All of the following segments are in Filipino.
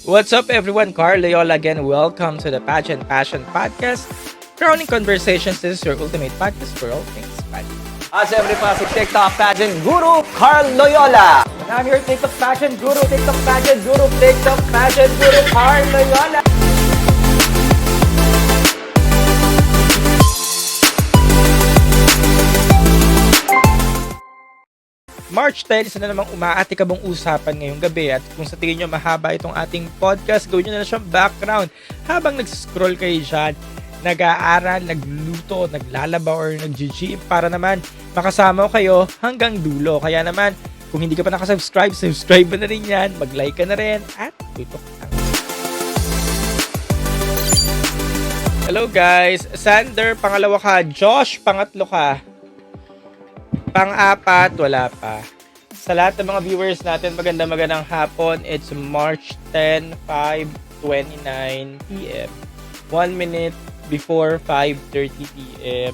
What's up, everyone? Carl Loyola again. Welcome to the Pageant Passion Podcast. Crowning Conversations. This is your ultimate podcast for all things pageant. Siyempre pa si TikTok Pageant Guru, Carl Loyola. And I'm your TikTok Pageant Guru, TikTok Pageant Guru, TikTok Pageant Guru, Carl Loyola. March 10, isa na namang umaatikabong usapan ngayong gabi at kung sa tingin nyo mahaba itong ating podcast, gawin nyo na siyang background habang nag-scroll kayo dyan, nag-aaral, nagluto, naglalaba or nag-gym para naman makasama ko kayo hanggang dulo. Kaya naman, kung hindi ka pa nakasubscribe, subscribe mo na rin yan, mag-like ka na rin at tutok lang. Hello guys, Sander, pangalawa ka, Josh, pangatlo ka. Pang-apat, wala pa. Sa lahat ng mga viewers natin, magandang hapon. It's March 10, 5:29 p.m. 1 minute before 5:30 p.m.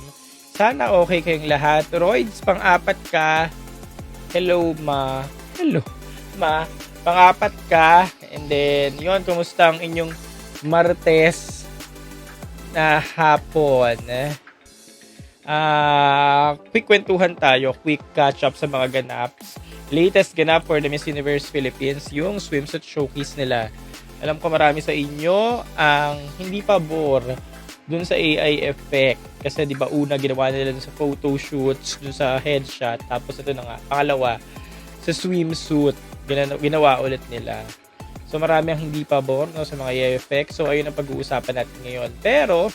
Sana okay kayong lahat. Roids, pang-apat ka. Hello, ma. Hello, ma. Pang-apat ka. And then, yun, kumusta ang inyong Martes na hapon? Quick kwentuhan tayo, quick catch up sa mga ganaps. Latest ganap for the Miss Universe Philippines, yung swimsuit showcase nila. Alam ko marami sa inyo ang hindi pabor dun sa AI effect. Kasi di ba una ginawa nila dun sa photo shoots, dun sa headshot. Tapos ito na nga, pangalawa, sa swimsuit, ginawa ulit nila. So marami ang hindi pabor no, sa mga AI effect. So ayun ang pag-uusapan natin ngayon. Pero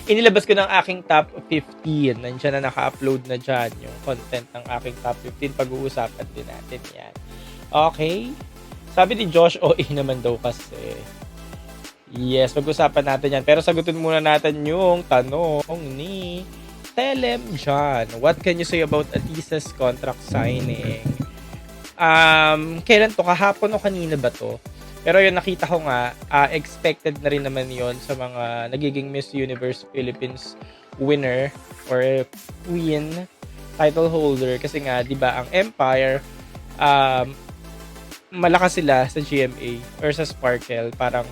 inilabas ko ng aking top 15. Nandiyan na naka-upload na dyan yung content ng aking top 15. Pag-uusapan din natin yan. Okay? Sabi ni Josh, OA naman daw kasi. Yes, pag-usapan natin yan. Pero sagutin muna natin yung tanong ni Telem John. What can you say about Atisa's contract signing? Kailan to? Kahapon o kanina ba to? Pero yun, nakita ko nga, expected na rin naman yon sa mga nagiging Miss Universe Philippines winner or queen title holder. Kasi nga, di ba, ang Empire, malakas sila sa GMA or sa Sparkle. Parang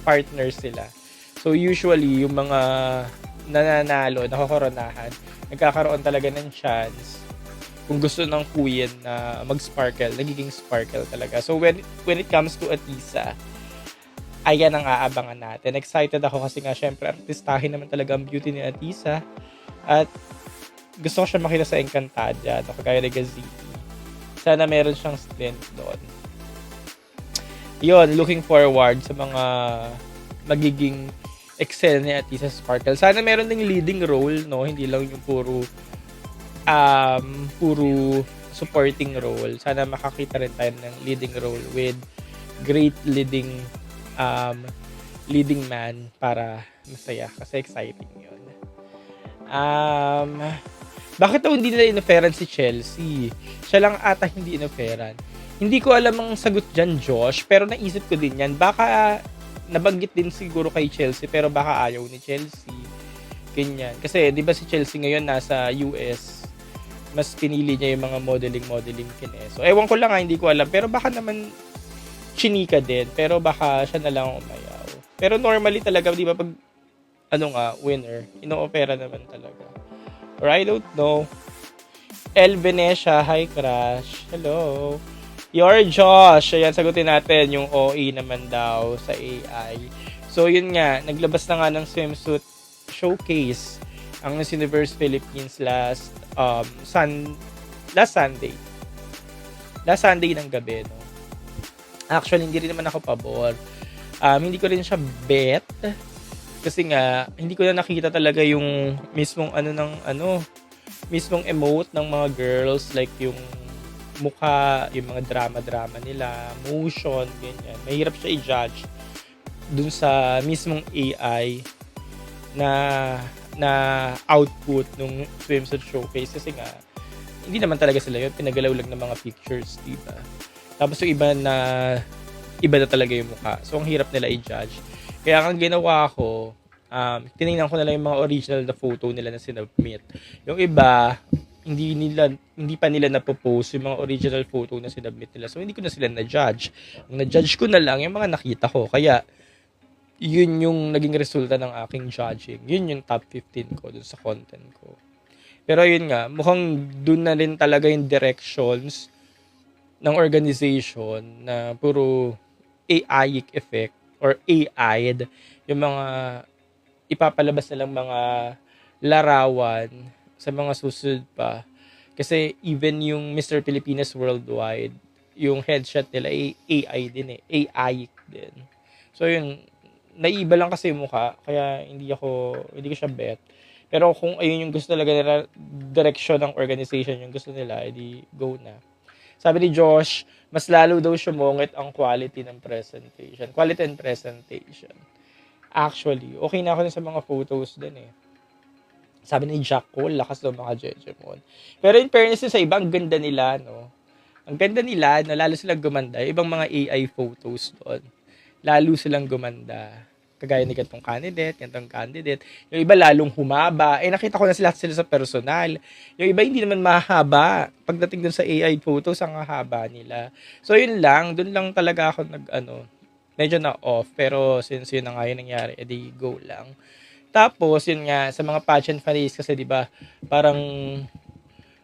partners sila. So, usually, yung mga nananalo, nakokoronahan, nagkakaroon talaga ng chance kung gusto ng queen na mag-sparkle, nagiging sparkle talaga. So, when it comes to Atisa, ayan ang aabangan natin. Excited ako kasi nga, syempre, artistahin naman talaga ang beauty ni Atisa. At gusto ko siya makita sa Encantadia, kagaya ni Gaziti. Sana meron siyang stint doon. Yun, looking forward sa mga magiging excel ni Atisa Sparkle. Sana meron ding leading role, no? Hindi lang yung puro supporting role. Sana makakita rin tayo ng leading role with great leading man para masaya kasi exciting yun. Bakit daw hindi nila inoferan si Chelsea? Siya lang ata hindi inoferan. Hindi ko alam ang sagot dyan, Josh, pero naisip ko din yan. Baka nabanggit din siguro kay Chelsea pero baka ayaw ni Chelsea. Ganyan. Kasi di ba si Chelsea ngayon nasa US, mas pinili niya yung mga modeling kine. So, ewan ko lang hindi ko alam. Pero baka naman chinika din. Pero baka siya na lang umayaw. Pero normally talaga, di ba, pag winner, ino-opera naman talaga. Or I don't know. El Venecia, hi crush. Hello. Your Josh. Ayan, sagutin natin yung OE naman daw sa AI. So, yun nga, naglabas na nga ng swimsuit showcase ang Miss Universe Philippines last Sunday. Last Sunday ng gabi, no? Actually, hindi rin naman ako pabor. Hindi ko rin siya bet. Kasi nga, hindi ko na nakita talaga yung mismong mismong emote ng mga girls. Like yung mukha, yung mga drama nila, motion, ganyan. Mahirap siya i-judge dun sa mismong AI na output nung swimsuit showcase kasi nga hindi naman talaga sila yun, pinagalaw lang ng mga pictures, diba? Tapos yung iba na talaga yung mukha, so ang hirap nila i-judge. Kaya ang ginawa ko, tinignan ko na lang yung mga original na photo nila na sinubmit. Yung iba hindi pa nila napopost yung mga original photo na sinubmit nila. So, hindi ko na sila na-judge. Ang na-judge ko na lang yung mga nakita ko. Kaya, yun yung naging resulta ng aking judging. Yun yung top 15 ko dun sa content ko. Pero yun nga, mukhang dun na rin talaga yung directions ng organization na puro AI effect or AI'd yung mga ipapalabas nilang mga larawan sa mga susunod pa. Kasi even yung Mr. Pilipinas Worldwide, yung headshot nila ay AI din eh. AI din. So yun, naiba lang kasi yung mukha, kaya hindi ko siya bet. Pero kung ayun yung gusto talaga nila, direction ng organization yung gusto nila, edi go na. Sabi ni Josh, mas lalo daw sumungit ang quality ng presentation. Quality and presentation. Actually, okay na ako sa mga photos din eh. Sabi ni Jack Cole, lakas daw mga Jejemon. Pero in fairness sa iba, ang ganda nila, no? Ang ganda nila, no? Lalo silang gumanda. Ibang mga AI photos doon. Lalo silang gumanda. Kagaya ni gantong candidate. Yung iba lalong humaba. Nakita ko na sila sa personal. Yung iba hindi naman mahaba. Pagdating dun sa AI photos, ang haba nila. So yun lang, dun lang talaga ako medyo na off. Pero since yun na nga yun nangyari, edi go lang. Tapos, yun nga, sa mga pageant fanbase kasi, di ba, parang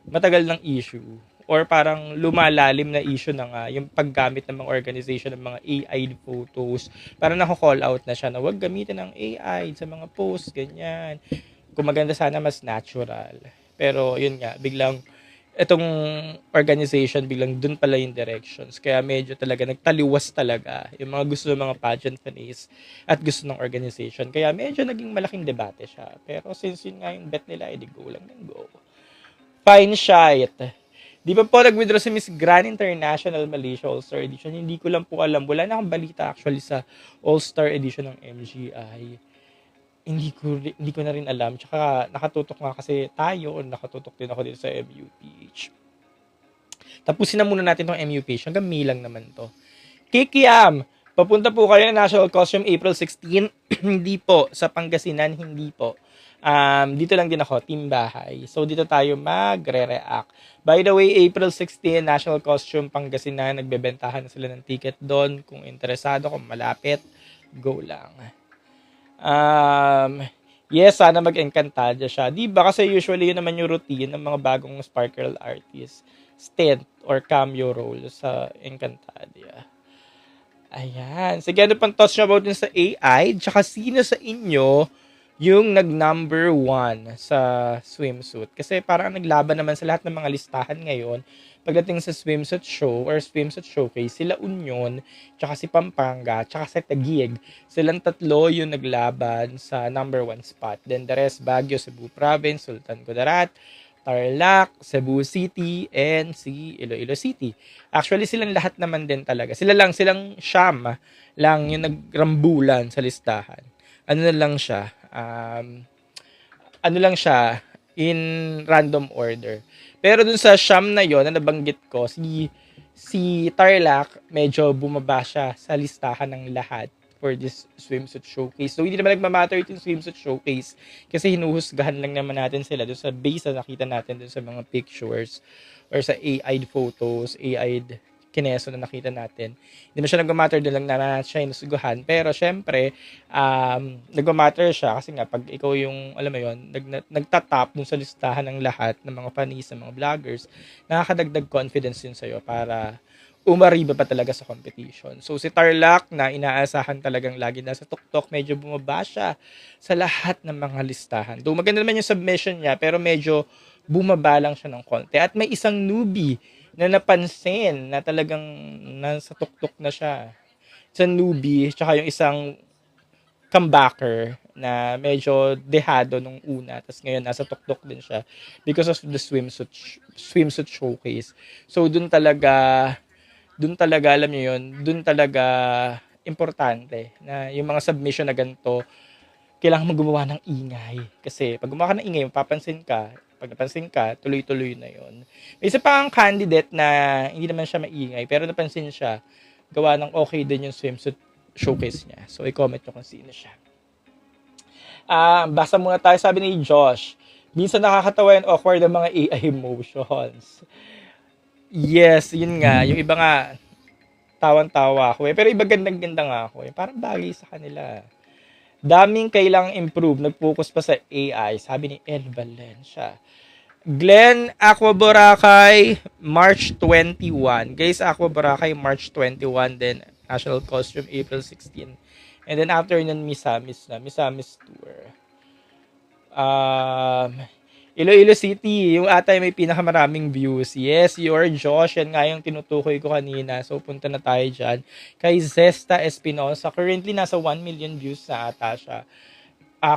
matagal ng issue or parang lumalalim na issue na nga yung paggamit ng mga organization ng mga AI photos. Parang nako-call out na siya na huwag gamitin ng AI sa mga posts, ganyan. Kung maganda sana, mas natural. Pero, yun nga, biglang itong organization, biglang dun pala yung directions. Kaya medyo talaga nagtaliwas talaga yung mga gusto ng mga pageant fanbase at gusto ng organization. Kaya medyo naging malaking debate siya. Pero since yun nga yung bet nila, edi go lang ng go. Fine shite. Di ba po nag-withdraw si Miss Grand International Malaysia All-Star Edition? Hindi ko lang po alam. Wala na akong balita actually sa All-Star Edition ng MGI. Hindi ko na rin alam. Tsaka nakatutok nga kasi tayo, nakatutok din ako dito sa MUPH. Tapusin na muna natin tong MUPH. Hanggang May lang naman to. Kikiam! Papunta po kayo na National Costume April 16. Hindi po. Sa Pangasinan, hindi po. Dito lang din ako, Team Bahay. So, dito tayo magre-react. By the way, April 16, National Costume Pangasinan. Nagbebentahan na sila ng ticket doon. Kung interesado, kung malapit, go lang. Yes, sana mag-Encantadia siya. Di ba? Kasi usually yun naman yung routine ng mga bagong sparkle artists. Stint or cameo role sa Encantadia. Ayan. Sige, ano pang thoughts nyo about din sa AI? Tsaka sino sa inyo yung nag-number 1 sa swimsuit? Kasi parang naglaban naman sa lahat ng mga listahan ngayon. Pagdating sa swimsuit show or swimsuit showcase, sila Union, tsaka si Pampanga, tsaka si Taguig. Silang tatlo yung naglaban sa number 1 spot. Then the rest, Baguio, Cebu Province, Sultan Kudarat, Tarlac, Cebu City, and si Iloilo City. Actually, silang lahat naman din talaga. Silang siyam lang yung nagrambulan sa listahan. Ano lang siya? In random order. Pero dun sa siyam na yon na nabanggit ko, si Tarlac, medyo bumaba siya sa listahan ng lahat for this swimsuit showcase. So, hindi naman nagmamatter yung swimsuit showcase kasi hinuhusgahan lang naman natin sila doon sa base na nakita natin doon sa mga pictures or sa AI photos, AI kineso na nakita natin. Hindi man siya nagmamatter, doon lang na siya hinusgahan. Pero, syempre, nagmamatter siya kasi nga, pag ikaw yung, alam mo yun, nagtatap dun sa listahan ng lahat ng mga panis, ng mga vloggers, nakakadagdag confidence yun sa'yo para umariba pa talaga sa competition. So, si Tarlac na inaasahan talagang lagi nasa tuktok, medyo bumaba siya sa lahat ng mga listahan. Though maganda naman yung submission niya, pero medyo bumaba lang siya ng konti. At may isang newbie na napansin na talagang nasa tuktok na siya. Isang newbie, tsaka yung isang comebacker na medyo dehado nung una, tapos ngayon nasa tuktok din siya because of the swimsuit showcase. So, dun talaga alam niyo yun, dun talaga importante na yung mga submission na ganito, kailangan mo gumawa ng ingay. Kasi pag gumawa ka ng ingay, mapapansin ka. Pag napansin ka, tuloy-tuloy na yon. May isa pa ang candidate na hindi naman siya maingay, pero napansin siya, gawa ng okay din yung swimsuit showcase niya. So, i-comment nyo kung sino siya. Basa muna tayo, sabi ni Josh. Minsan nakakatawa and awkward ang mga AI emotions. Yes, yun nga. Yung iba nga, tawan-tawa ako eh. Pero iba gandang-ganda nga ako eh. Parang bagay sa kanila. Daming kailang improve. Nag-focus pa sa AI. Sabi ni Ed Valencia. Glenn Aqua Boracay, March 21. Guys, Aqua Boracay, March 21. Then, National Costume, April 16. And then after nun, Misamis na. Misamis Tour. Iloilo City, yung atay may pinakamaraming views. Yes, your Josh, yan nga yung tinutukoy ko kanina. So, punta na tayo dyan. Kay Zesta Espinosa, currently nasa 1 million views na ata siya.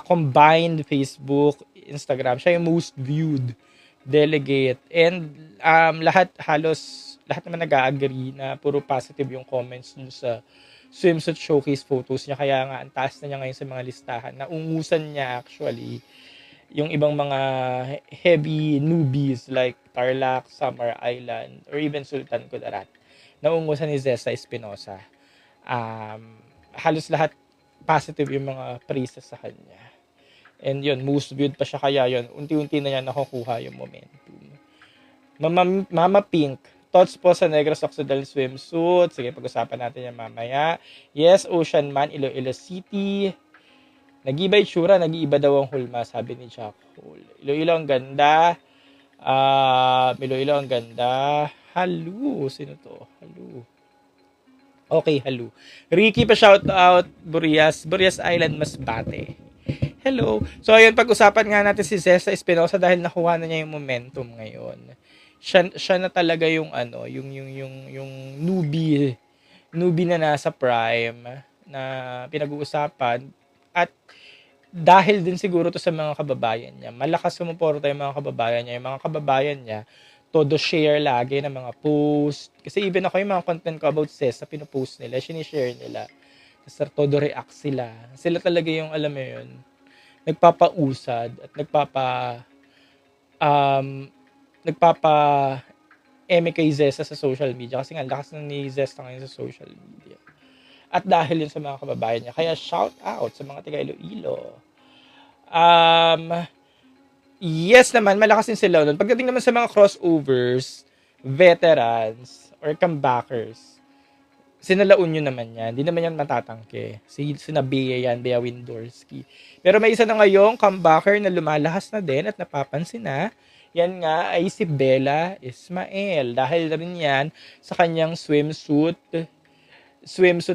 Combined Facebook, Instagram. Siya yung most viewed delegate. And halos lahat naman nag-agree na puro positive yung comments dun sa swimsuit showcase photos niya. Kaya nga, ang taas na niya ngayon sa mga listahan. Naungusan niya actually yung ibang mga heavy newbies like Tarlac, Summer Island, or even Sultan Kudarat. Naungusan ni Zesta Espinosa. Halos lahat positive yung mga praises sa kanya. And yun, most viewed pa siya, kaya yun, unti-unti na yan nakukuha yung momentum. Mama Pink, thoughts po sa Negros Occidental swimsuit. Sige, pag-usapan natin yan mamaya. Yes, Ocean Man, Iloilo City. Nag-iba itsura, nag-iiba daw ang hulma, sabi ni Jack Hole. Iloilo ang ganda. Iloilo ang ganda. Halu, sino to? Halu. Okay, halu. Ricky pa shout out, Burias Island, Masbate. Hello. So ayun, pag-usapan nga natin si Zesta Espinosa dahil nakuha na niya yung momentum ngayon. Siya na talaga yung yung newbie na nasa prime na pinag-uusapan. At dahil din siguro to sa mga kababayan niya, malakas sumuporta yung mga kababayan niya. Yung mga kababayan niya, todo share lagi ng mga post. Kasi even ako yung mga content ko about Zesta, pinupost nila, sinishare nila. Kasi todo react sila. Sila talaga yung, alam mo yun, nagpapausad at eme kay Zesta sa social media. Kasi nga, lakas na ni Zesta ngayon sa social media. At dahil yun sa mga kababayan niya. Kaya shout out sa mga taga Iloilo. Yes naman, malakas din sila nun. Pagdating naman sa mga crossovers, veterans, or comebackers, sinalaun yun naman yan. Hindi naman yan matatangke. Sina Bea yan, Bea Windorski. Pero may isa na ngayong comebacker na lumalahas na din at napapansin na. Yan nga ay si Bella Ismael. Dahil rin yan sa kanyang swimsuit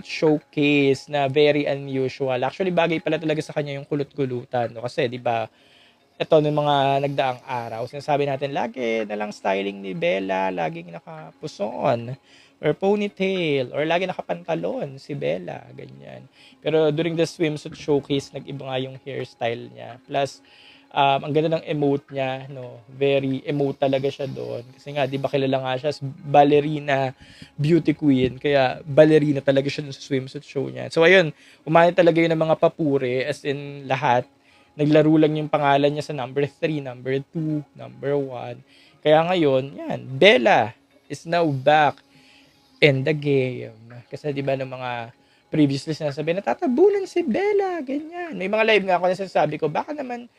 showcase na very unusual. Actually, bagay pala talaga sa kanya yung kulot-kulutan. No? Kasi, di ba, ito nung mga nagdaang araw, sinasabi natin, lagi na lang styling ni Bella, laging nakapuson, or ponytail, or lagi nakapantalon si Bella, ganyan. Pero during the swimsuit showcase, nag-iba nga yung hairstyle niya. Plus, ang ganda ng emote niya, no? Very emote talaga siya doon. Kasi nga, di ba kilala nga siya as ballerina beauty queen. Kaya ballerina talaga siya sa swimsuit show niya. So ayun, umani talaga yun ng mga papuri, as in lahat. Naglaro lang yung pangalan niya sa number 3, number 2, number 1. Kaya ngayon, yan, Bella is now back in the game. Kasi di ba ng mga previously sinasabi, natatabunan si Bella, ganyan. May mga live nga ako na sinasabi ko, baka naman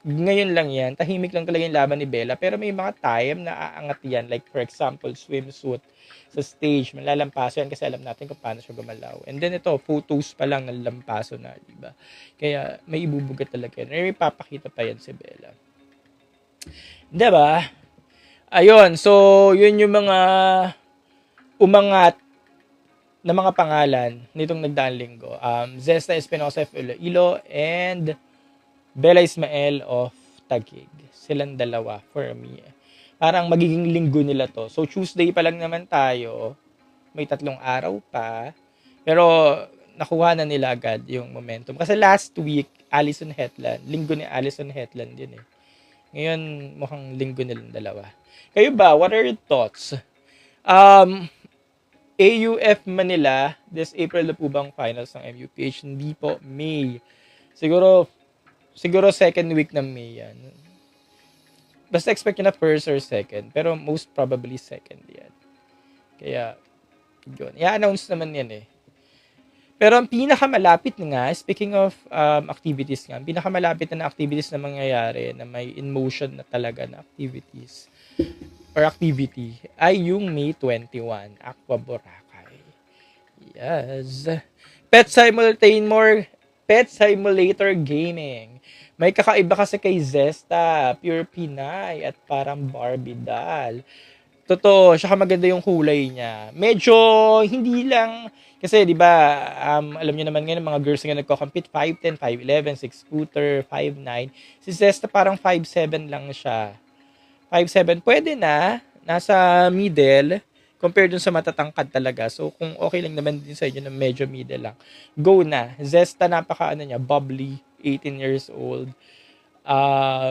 ngayon lang yan, tahimik lang talaga yung laban ni Bella, pero may mga time na aangat yan, like for example, swimsuit sa stage, malalampaso yan kasi alam natin kung paano siya gumalaw. And then ito, photos pa lang ng lampaso na, di ba? Kaya may ibubugat talaga yan. May papakita pa yan si Bella. Di ba? Ayun, so yun yung mga umangat na mga pangalan nitong nagdaang linggo. Zesta Espinosa of Iloilo and Bella Ismael of Taguig. Silang dalawa for me. Parang magiging linggo nila to. So Tuesday pa lang naman tayo. May 3 araw pa. Pero nakuha na nila agad yung momentum. Kasi last week, Alison Hetland. Linggo ni Alison Hetland din eh. Ngayon, mukhang linggo nilang dalawa. Kayo ba? What are your thoughts? AUF Manila, this April na po bang finals ng MUPH? Hindi po, May. Siguro second week ng May yan. Basta expect nyo na first or second. Pero most probably second yan. Kaya, yun. I-announce naman yan eh. Pero ang pinakamalapit nga, speaking of activities nga, ang pinakamalapit na activities na mangyayari na may in motion na talaga na activities or activity ay yung May 21, Aqua Boracay. Yes. Pet Simulator Gaming. May kakaiba kasi kay Zesta, pure Pinay at parang Barbie doll. Totoo, saka maganda yung kulay niya. Medyo hindi lang kasi 'di ba, alam niyo naman ngayon mga girls nga nagko-compete 5'10", 5'11", 6 footer, 5'9". Si Zesta parang 5'7 lang siya. 5'7 pwede na, nasa middle compared dun sa matatangkad talaga. So kung okay lang naman din sa inyo na medyo middle lang, go na. Zesta napaka ano niya, bubbly, 18 years old.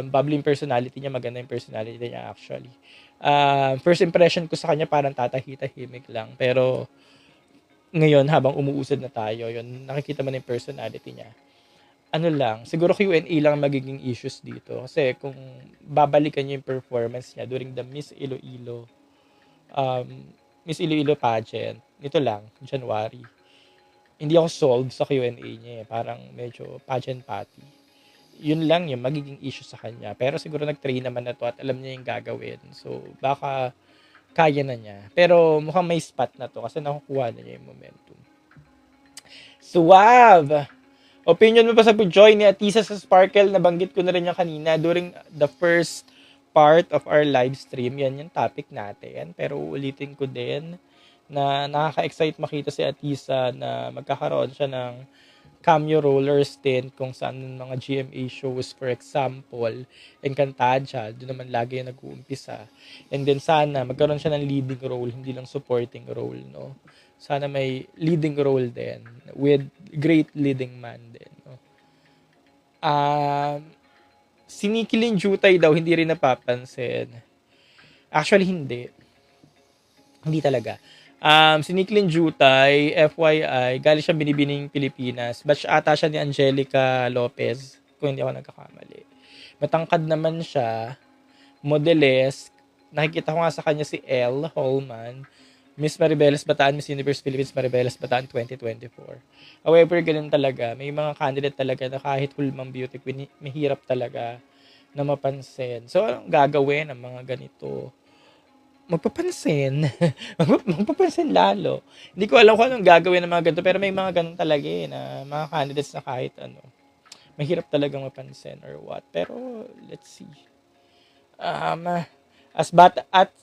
Bubbly yung personality niya, maganda yung personality niya actually. First impression ko sa kanya parang tatahimik lang. Pero ngayon habang umuusad na tayo, yun, nakikita mo na yung personality niya. Ano lang, siguro Q&A lang magiging issues dito. Kasi kung babalikan niyo yung performance niya during the um, Miss Iloilo pageant, nito lang, January, hindi ako sold sa Q&A niya eh. Parang medyo pageant patty. Yun lang yung magiging issue sa kanya. Pero siguro nag-train naman na to at alam niya yung gagawin. So, baka kaya na niya. Pero mukhang may spot na to kasi nakukuha na niya yung momentum. Suave! Opinion mo pa sa Joy ni Atisa sa Sparkle? Nabanggit ko na rin yung kanina during the first part of our live stream. Yan yung topic natin. Pero ulitin ko din na nakaka-excite makita si Atisa na magkakaroon siya ng cameo roller stint kung saan mga GMA shows, for example, Encantadia, doon naman lagi yung nag-uumpisa. And then sana magkaroon siya ng leading role, hindi lang supporting role, no? Sana may leading role din with great leading man din, no? Si Nikilin Jutay daw hindi rin napapansin. Actually, hindi. Hindi talaga. Si Niklin Jutay, FYI, galing siya binibining Pilipinas. Batch ata siya ni Angelica Lopez, kung hindi ako nagkakamali. Matangkad naman siya, modeles. Nakikita ko nga sa kanya si Elle Holman, Miss Maribeles Bataan, Miss Universe Philippines Maribeles Bataan 2024. However, ganun talaga. May mga candidate talaga na kahit hulmang beauty queen, mahirap talaga na mapansin. So, anong gagawin ng mga ganito? Magpapansin. Magpapansin lalo. Hindi ko alam kung anong gagawin ng mga ganito, pero may mga ganun talaga eh, na mga candidates na kahit ano, mahirap talagang mapansin or what. Pero, let's see.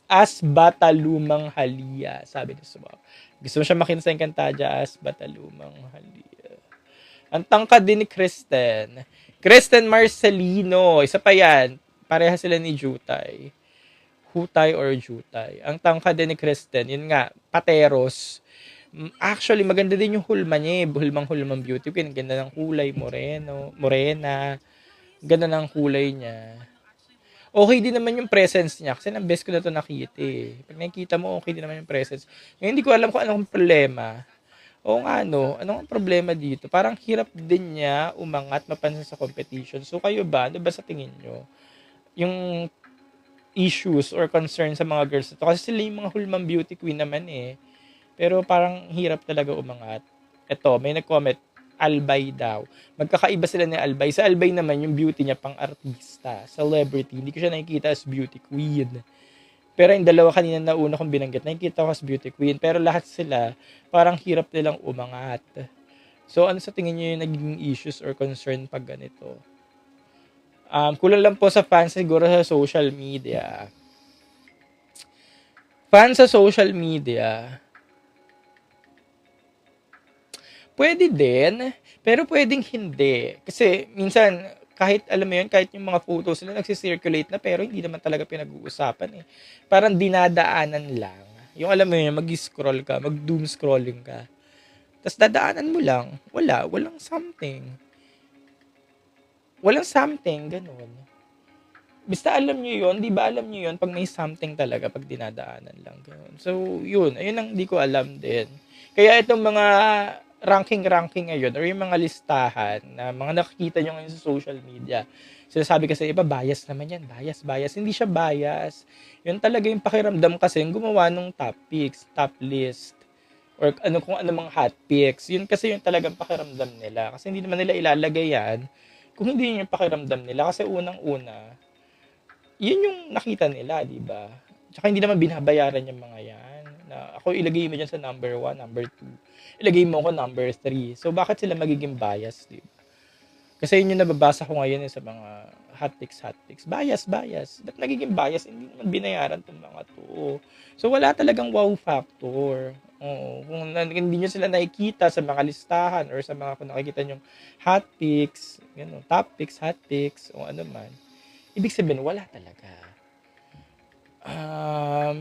As batalumang halia, sabi ni Subaw. Gusto mo siya makita sa Encantadia as batalumang halia. Ang tangkad din ni Kristen. Kristen Marcelino. Isa pa yan. Pareha sila ni Jutay. Hutay or Jutay. Ang tangkad din ni Kristen, yun nga, pateros. Actually, maganda din yung hulma niya eh. Hulmang beauty queen. Ganda ng kulay, morena. Ganda ng kulay niya. Okay din naman yung presence niya. Kasi ang best ko na to nakita eh. Pag nakikita mo, okay din naman yung presence. Ngayon, hindi ko alam kung anong problema. O nga, anong problema dito? Parang hirap din niya umangat, mapansin sa competition. So, kayo ba? Ano ba sa tingin nyo? Yung issues or concerns sa mga girls ito. Kasi sila yung mga hulmang beauty queen naman eh. Pero parang hirap talaga umangat. Ito, may nag-comment, Albay daw. Magkakaiba sila ni Albay. Sa Albay naman, yung beauty niya pang artista, celebrity. Hindi ko siya nakikita as beauty queen. Pero yung dalawa kanina na una kong binanggit, nakikita ko as beauty queen. Pero lahat sila, parang hirap nilang umangat. So, ano sa tingin niyo yung naging issues or concern pag ganito? Kulang lang po sa fans siguro sa social media. Fans sa social media, pwede din, pero pwedeng hindi. Kasi minsan, kahit alam mo yun, kahit yung mga photos nila nagsisirculate na, pero hindi naman talaga pinag-uusapan eh. Parang dinadaanan lang. Yung alam mo yun, mag-scroll ka, mag-doom scrolling ka. Tapos dadaanan mo lang. Walang something. Walang something, ganun. Basta alam nyo yun, di ba alam nyo yun, pag may something talaga, pag dinadaanan lang, ganun. So, yun, ayun ang di ko alam din. Kaya itong mga ranking ngayon, or yung mga listahan, na mga nakikita nyo ngayon sa social media, sinasabi kasi iba, bias naman yan, bias. Hindi siya bias. Yun talaga yung pakiramdam kasi yung gumawa ng top picks, top list. or ano kung ano mga hot picks. Yun kasi yung talagang pakiramdam nila. Kasi hindi naman nila ilalagay yan kung hindi yun yung pakiramdam nila. Kasi unang-una, yun yung nakita nila, di ba? Tsaka hindi naman binabayaran yung mga yan. Na ako ilagay mo dyan sa number 1, number 2. Ilagay mo ako number 3. So bakit sila magiging bias, di ba? Kasi yun yung nababasa ko ngayon sa mga hot picks. Bias. Ba't nagiging bias? Hindi naman binayaran tong mga to. So wala talagang wow factor. Oo. Kung hindi nyo sila nakikita sa mga listahan or sa mga kung nakikita nyo hot picks, yun, top picks, hot picks, o ano man, ibig sabihin, wala talaga. Um,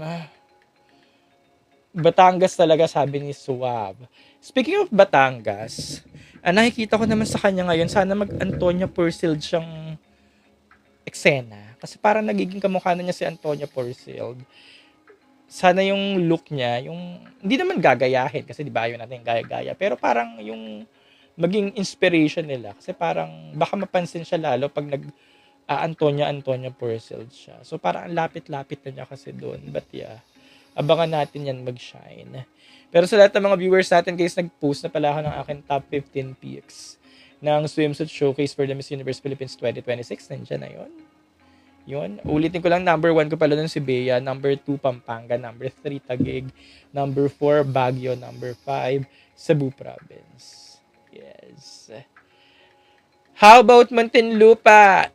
Batangas talaga, sabi ni Suave. Speaking of Batangas, nakikita ko naman sa kanya ngayon, sana mag-Antonia Porcel siyang eksena. Kasi parang nagiging kamukha na niya si Antonia Porcel. Sana yung look niya, yung hindi naman gagayahin kasi di ba ayaw natin gaya-gaya, pero parang yung maging inspiration nila kasi parang baka mapansin siya lalo pag nag Antonia Porcel siya. So parang ang lapit-lapit na niya kasi doon. But yeah, abangan natin yan mag-shine. Pero sa lahat ng mga viewers natin, guys, nag-post na pala ako ng aking top 15 picks ng swimsuit showcase for the Miss Universe Philippines 2026. Nandiyan na yun. Yun. Ulitin ko lang, number 1 ko pala nun si Bea, number 2 Pampanga, number 3 Taguig, number 4 Baguio, number 5 Cebu Province. Yes. How about Muntinlupa?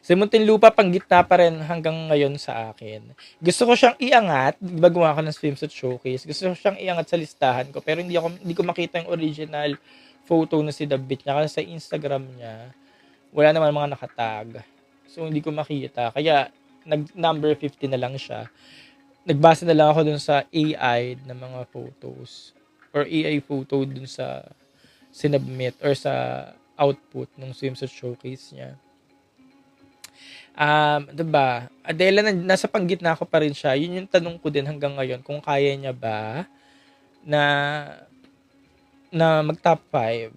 Si Muntinlupa pang gitna pa rin hanggang ngayon sa akin. Gusto ko siyang iangat, di ba gumawa ko ng swimsuit showcase? Gusto ko siyang iangat sa listahan ko, pero hindi ko makita yung original photo na si Dabit niya kasi sa Instagram niya wala naman mga nakatag. So, hindi ko makita. Kaya, number 50 na lang siya. Nagbasa na lang ako dun sa AI na mga photos. Or AI photo dun sa sinubmit or sa output ng swimsuit showcase niya. Diba? Adela, nasa panggitna ko pa rin siya. Yun yung tanong ko din hanggang ngayon. Kung kaya niya ba na mag-top 5.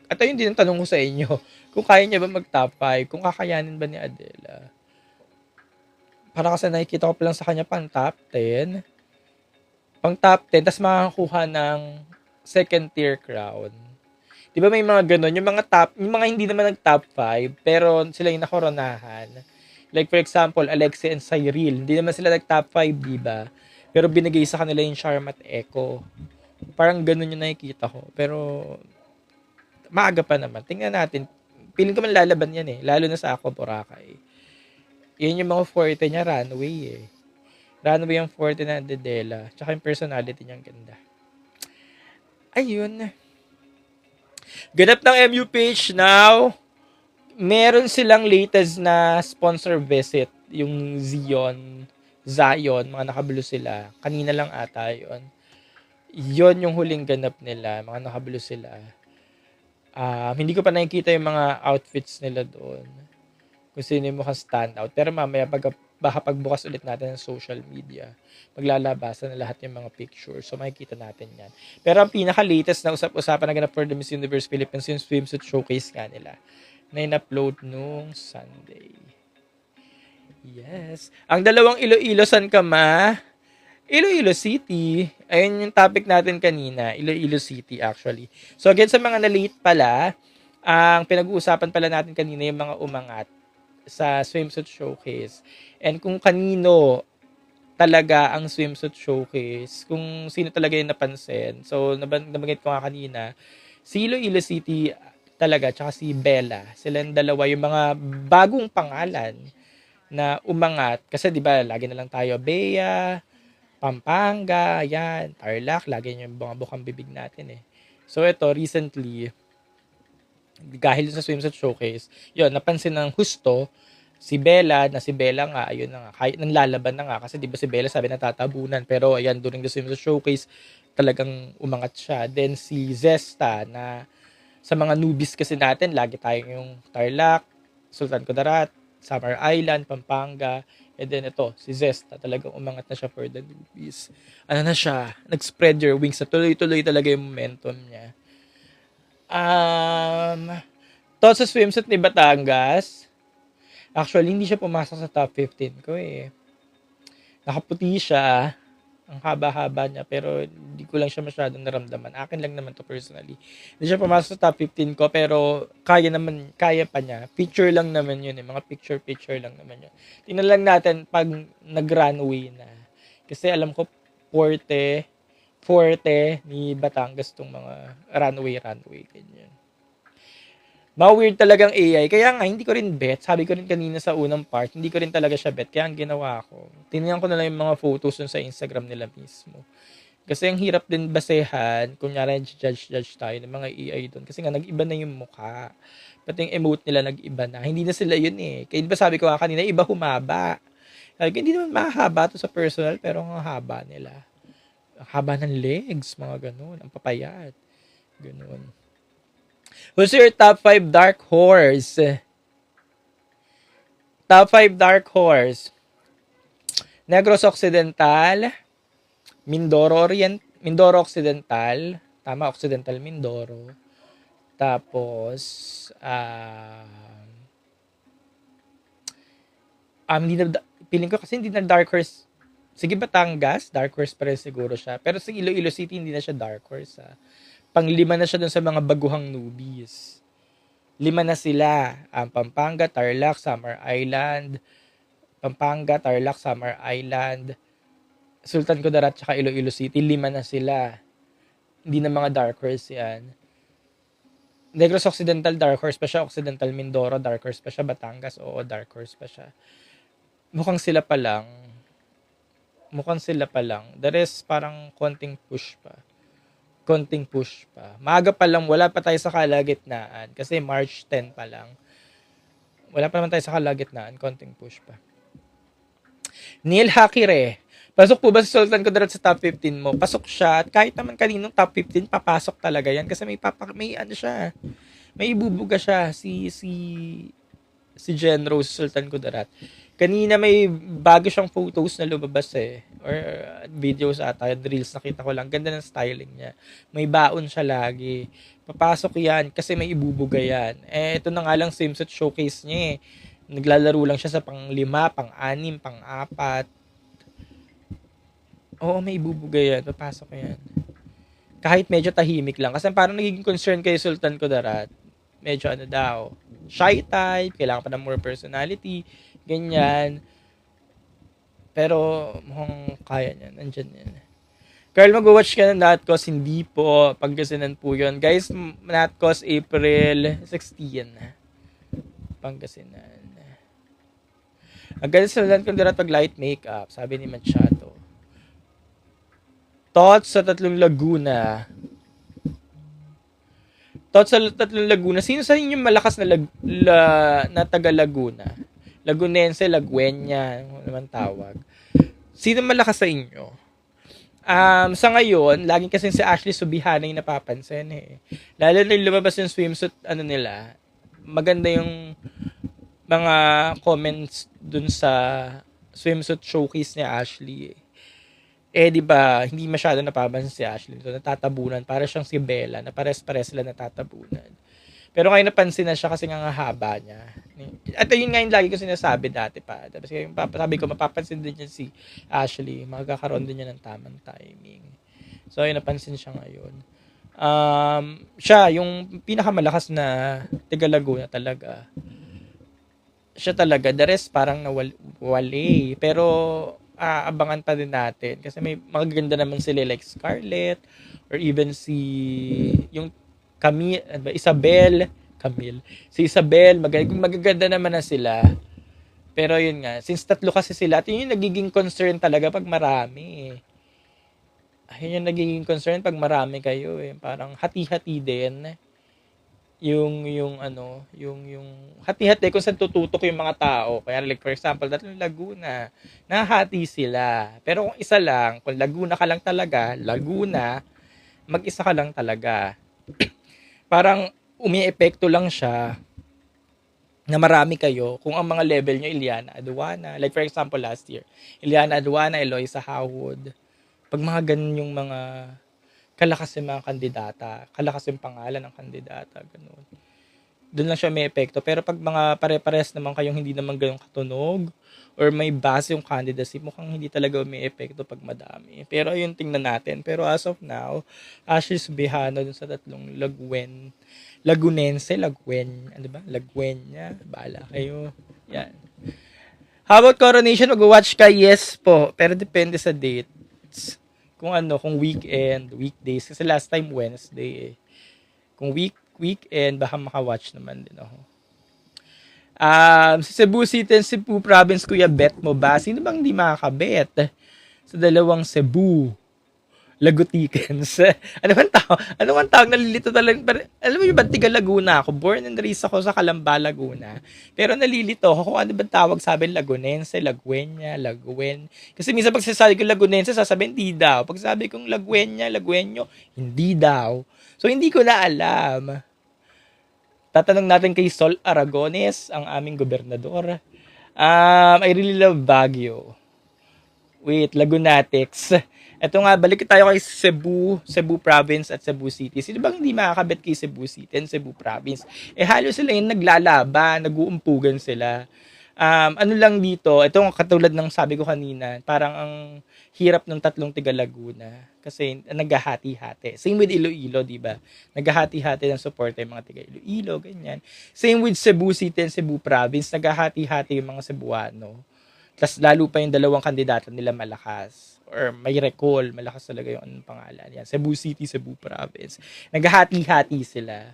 At ayun din ang tanong ko sa inyo. Kung kaya niya ba mag-top 5, kung kakayanin ba ni Adela. Para kasi nakikita ko pa lang sa kanya pang top 10. Pang top 10, tas makakakuha ng second tier crown. Di ba may mga ganun? Yung mga hindi naman nag-top 5, pero sila yung nakoronahan. Like for example, Alexia and Cyril. Hindi naman sila nag-top 5, di ba? Pero binigay sa kanila yung Charm at Echo. Parang ganun yung nakikita ko. Pero maaga pa naman. Tingnan natin. Piling ko man lalaban yan eh. Lalo na sa Aqua Boracay. Yan yung mga forte niya, runway eh. Runway yung forte na Dedela. Tsaka yung personality niyang ganda. Ayun. Ganap ng MU page now. Meron silang latest na sponsor visit. Yung Zion. Mga nakablo sila. Kanina lang ata yun. Yun yung huling ganap nila. Mga nakablo sila. Hindi ko pa nakikita yung mga outfits nila doon. Kung sino yung mukhang stand out. Pero mamaya, baka pagbukas ulit natin ng social media, maglalabasan na lahat yung mga pictures. So, makikita natin yan. Pero ang pinaka-latest na usap-usapan na ganap for the Miss Universe Philippines yung swimsuit showcase nga nila na in-upload nung Sunday. Yes. Ang dalawang Iloilo, san ka ma? Iloilo City. Ayun yung topic natin kanina. Iloilo City actually. So again, sa mga na-late pala, ang pinag-uusapan pala natin kanina yung mga umangat sa swimsuit showcase. And kung kanino talaga ang swimsuit showcase, kung sino talaga yung napansin. So nabanggit ko nga kanina, si Iloilo City talaga, tsaka si Bella. Silang dalawa yung mga bagong pangalan na umangat. Kasi di ba lagi na lang tayo Bea, Pampanga, yan, Tarlac, lagi yung mga bukang bibig natin eh. So ito, recently, dahil sa swimsuit showcase, yun, napansin ng husto, si Bella nga, ayun na nga, kahit nanlalaban na nga, kasi di ba si Bella sabi natatabunan, pero ayan, during the swimsuit showcase, talagang umangat siya. Then si Zesta, na sa mga newbies kasi natin, lagi tayong yung Tarlac, Sultan Kudarat, Summer Island, Pampanga, and then ito, si Zesta, talagang umangat na siya for the newbies. Ano na siya, nag-spread your wings, na tuloy-tuloy talaga yung momentum niya. Thoughts sa swimsuit ni Batangas? Actually, hindi siya pumasok sa top 15 ko eh. Nakaputi siya. Ang haba-haba niya, pero hindi ko lang siya masyadong naramdaman. Akin lang naman to personally. Hindi siya pumasok sa top 15 ko, pero kaya pa niya. Picture lang naman yun eh. Mga picture lang naman yun. Tingnan lang natin pag nag-runway na. Kasi alam ko, forte ni Batangas tong mga runway, ganyan. Weird talagang AI. Kaya nga, hindi ko rin bet. Sabi ko rin kanina sa unang part, hindi ko rin talaga siya bet. Kaya ang ginawa ko, tinignan ko na lang yung mga photos dun sa Instagram nila mismo. Kasi ang hirap din basehan, kunyari judge tayo ng mga AI doon. Kasi nga, nag-iba na yung mukha. Pati yung emote nila, nag-iba na. Hindi na sila yun eh. Kaya di ba sabi ko kanina, iba humaba. Sabi ko, hindi naman mahaba to sa personal, pero ang haba nila. Ang haba ng legs, mga ganun. Ang papayat. Ganun. Who's your top 5 dark horse? Top 5 dark horse. Negros Occidental, Mindoro Occidental, tama, Occidental Mindoro. Tapos, feeling ko kasi hindi na dark horse. Sige, Batangas, dark horse pa rin siguro siya. Pero sa Iloilo City, hindi na siya dark horse. Pang-5 na siya dun sa mga baguhang newbies. 5 na sila. Pampanga, Tarlac, Summer Island. Pampanga, Tarlac, Summer Island. Sultan Kudarat, tsaka Iloilo City. 5 na sila. Hindi na mga dark horse yan. Negros Occidental, dark horse pa siya. Occidental Mindoro, dark horse pa siya. Batangas, oo, dark horse pa siya. Mukhang sila pa lang. The rest, parang konting push pa. Maaga pa lang, wala pa tayo sa kalagitnaan. Kasi March 10 pa lang. Wala pa naman tayo sa kalagitnaan. Konting push pa. Neil Hakire. Pasok po ba si Sultan Kudarat sa top 15 mo? Pasok siya. At kahit naman kaninong top 15, papasok talaga yan. Kasi may ano siya. May ibubuga siya. Si Jen Rose Sultan Kudarat. Kanina may bago siyang photos na lumabas eh. Or videos ata. Reels nakita ko lang. Ganda ng styling niya. May baon siya lagi. Papasok yan kasi may ibubuga yan. Ito na nga lang swimsuit showcase niya eh. Naglalaro lang siya sa pang 5, pang 6, pang 4. Oo, may ibubuga yan. Papasok yan. Kahit medyo tahimik lang. Kasi parang nagiging concern kay Sultan Kudarat. Medyo shy type. Kailangan pa ng more personality. Ganyan. Pero mukhang kaya niya. Nandyan yan. Carl, mag-watch ka ng Natcos? Hindi po. Pangasinan po yun. Guys, Natcos April 16. Pangasinan. Ang ganda sa Sultan Kudarat pag light makeup. Sabi ni Machado. Thoughts sa Tatlong Laguna. Sino sa inyo malakas na taga Laguna? Lagunense, Laguenya, ano naman tawag. Sino malakas sa inyo? Sa ngayon, laging kasi si Ashley Subihanay napapansin eh. Lalo na lumabas yung swimsuit, nila, maganda yung mga comments dun sa swimsuit showcase ni Ashley eh. Di ba, hindi masyado napapansin si Ashley. So, natatabunan. Para siyang si Bella, na pares-pares sila natatabunan. Pero ngayon napansin na siya kasi nga haba niya. At yun nga yung lagi ko sinasabi dati pa. Tapos yung sabi ko, mapapansin din niya si Ashley. Magkakaroon din niya ng tamang timing. So, yun, napansin siya ngayon. Siya, yung pinakamalakas na taga Laguna talaga. Siya talaga. The rest parang nawali. Pero, abangan pa din natin. Kasi may magaganda naman sila like Scarlett or even yung Camille. Si Isabel, magaganda naman na sila. Pero yun nga, since 3 kasi sila, at yun yung nagiging concern talaga pag marami eh. Ayun yung nagiging concern pag marami kayo eh. Parang hati-hati din. Yung hati-hati kung saan tututok yung mga tao. Kaya like for example, Tatlong Laguna, nahati sila. Pero kung isa lang, kung Laguna ka lang talaga, mag-isa ka lang talaga. Parang umi-epekto lang siya na marami kayo kung ang mga level nyo, Iliana Aduana, like for example last year, Iliana Aduana, Eloisa Howard, pag mga ganun yung mga kalakas yung mga kandidata, kalakas yung pangalan ng kandidata, ganun. doon lang siya may epekto. Pero pag mga pare-pares naman kayong hindi naman ganun katunog, or may base yung candidacy, mukhang hindi talaga may epekto pag madami. Pero ayun, tingnan natin. Pero as of now, Ashley Subihano dun sa tatlong Laguen, ano ba? Laguenya, bahala kayo. Yan. How about Coronation? Mag-watch ka? Yes po. Pero depende sa dates. Kung kung weekend, weekdays. Kasi last time Wednesday eh. Kung weekend, baka maka-watch naman din ako. Sa Cebu City and Cebu Province, kuya, bet mo ba? Sino bang hindi makakabet sa dalawang Cebu Lagutikens? Ano bang tawag? Nalilito talaga. Pero, alam mo yung Bantiga Laguna ako. Born and raised ako sa Calamba, Laguna. Pero nalilito ako kung ano bang tawag sabi Lagunense, Laguenya, Laguen. Kasi minsan pag sasabi ko Lagunense, sasabihin hindi daw. Pag sabi kong Laguenya, Laguenyo, hindi daw. So hindi ko na alam. Tatanong natin kay Sol Aragones, ang aming gobernador. I really love Baguio. Wait, Lagunatics. Ito nga, balik tayo kay Cebu Province at Cebu City. Sino bang hindi makakabit kay Cebu City and Cebu Province? Halos sila yung naglalaban, nag-uumpugan sila. Ano lang dito, ito katulad ng sabi ko kanina, parang ang hirap ng tatlong tiga Laguna kasi naghahati-hati. Same with Iloilo, di ba? Naghahati-hati ng suporta yung mga tiga Iloilo, ganyan. Same with Cebu City and Cebu Province, naghahati-hati yung mga Cebuano. Tapos lalo pa yung dalawang kandidato nila malakas or may recall, malakas talaga yung anong pangalan. Yan, Cebu City, Cebu Province. Naghahati-hati sila.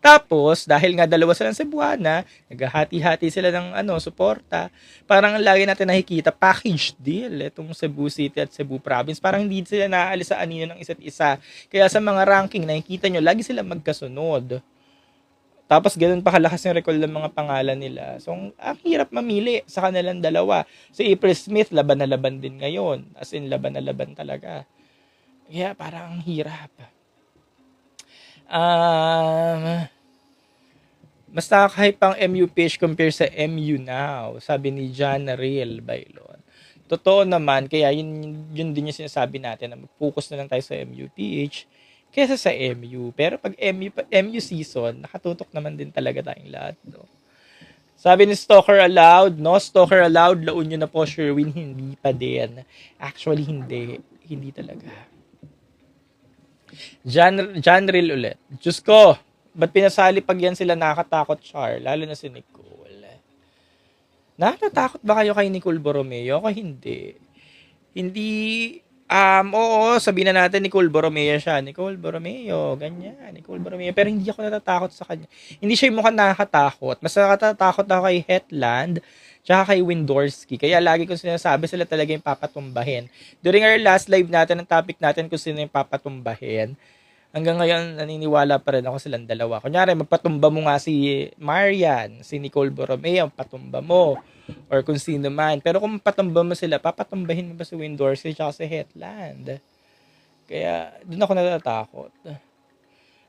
Tapos, dahil nga dalawa silang Cebuana, naghahati-hati sila ng suporta. Parang lagi natin nakikita, package deal itong Cebu City at Cebu Province. Parang hindi sila naaalis sa anino ng isa't isa. Kaya sa mga ranking, nakikita nyo, lagi sila magkasunod. Tapos, ganun pa kalakas yung recall ng mga pangalan nila. So, ang hirap mamili sa kanilang dalawa. Si April Smith, laban na laban din ngayon. As in, laban na laban talaga. Kaya, parang ang hirap. Mas nakaka-hype ang MU page compare sa MU now, sabi ni John Real Bailon. Totoo naman, kaya yun din yung sinasabi natin na mag-focus na lang tayo sa MU PH kaysa sa MU. Pero pag MU season, nakatutok naman din talaga tayong lahat. No? Sabi ni Stalker Allowed, no Stalker Allowed, La Union na po, Sherwin, hindi pa din. Actually, hindi talaga. John Real ulit. Diyos ko, ba't pinasali pag yan sila nakakatakot, Char? Lalo na si Nicole. Nakakatakot ba kayo kay Nicole Borromeo? Ako hindi. Hindi, oo, sabihin na natin Nicole Borromeo siya. Nicole Borromeo, ganyan. Nicole Borromeo. Pero hindi ako natatakot sa kanya. Hindi siya yung mukhang nakakatakot. Mas nakakatakot ako kay Hetland tsaka kay Windorski. Kaya lagi kong sinasabi, sila talaga yung papatumbahin. During our last live natin, ang topic natin kung sino yung papatumbahin. Hanggang ngayon, naniniwala pa rin ako silang dalawa. Kunyari, magpatumba mo nga si Marian, si Nicole Borromeo, patumba mo. Or kung sino man. Pero kung patumba mo sila, papatumbahin mo ba si Windorski tsaka si Hetland? Kaya, doon ako natatakot.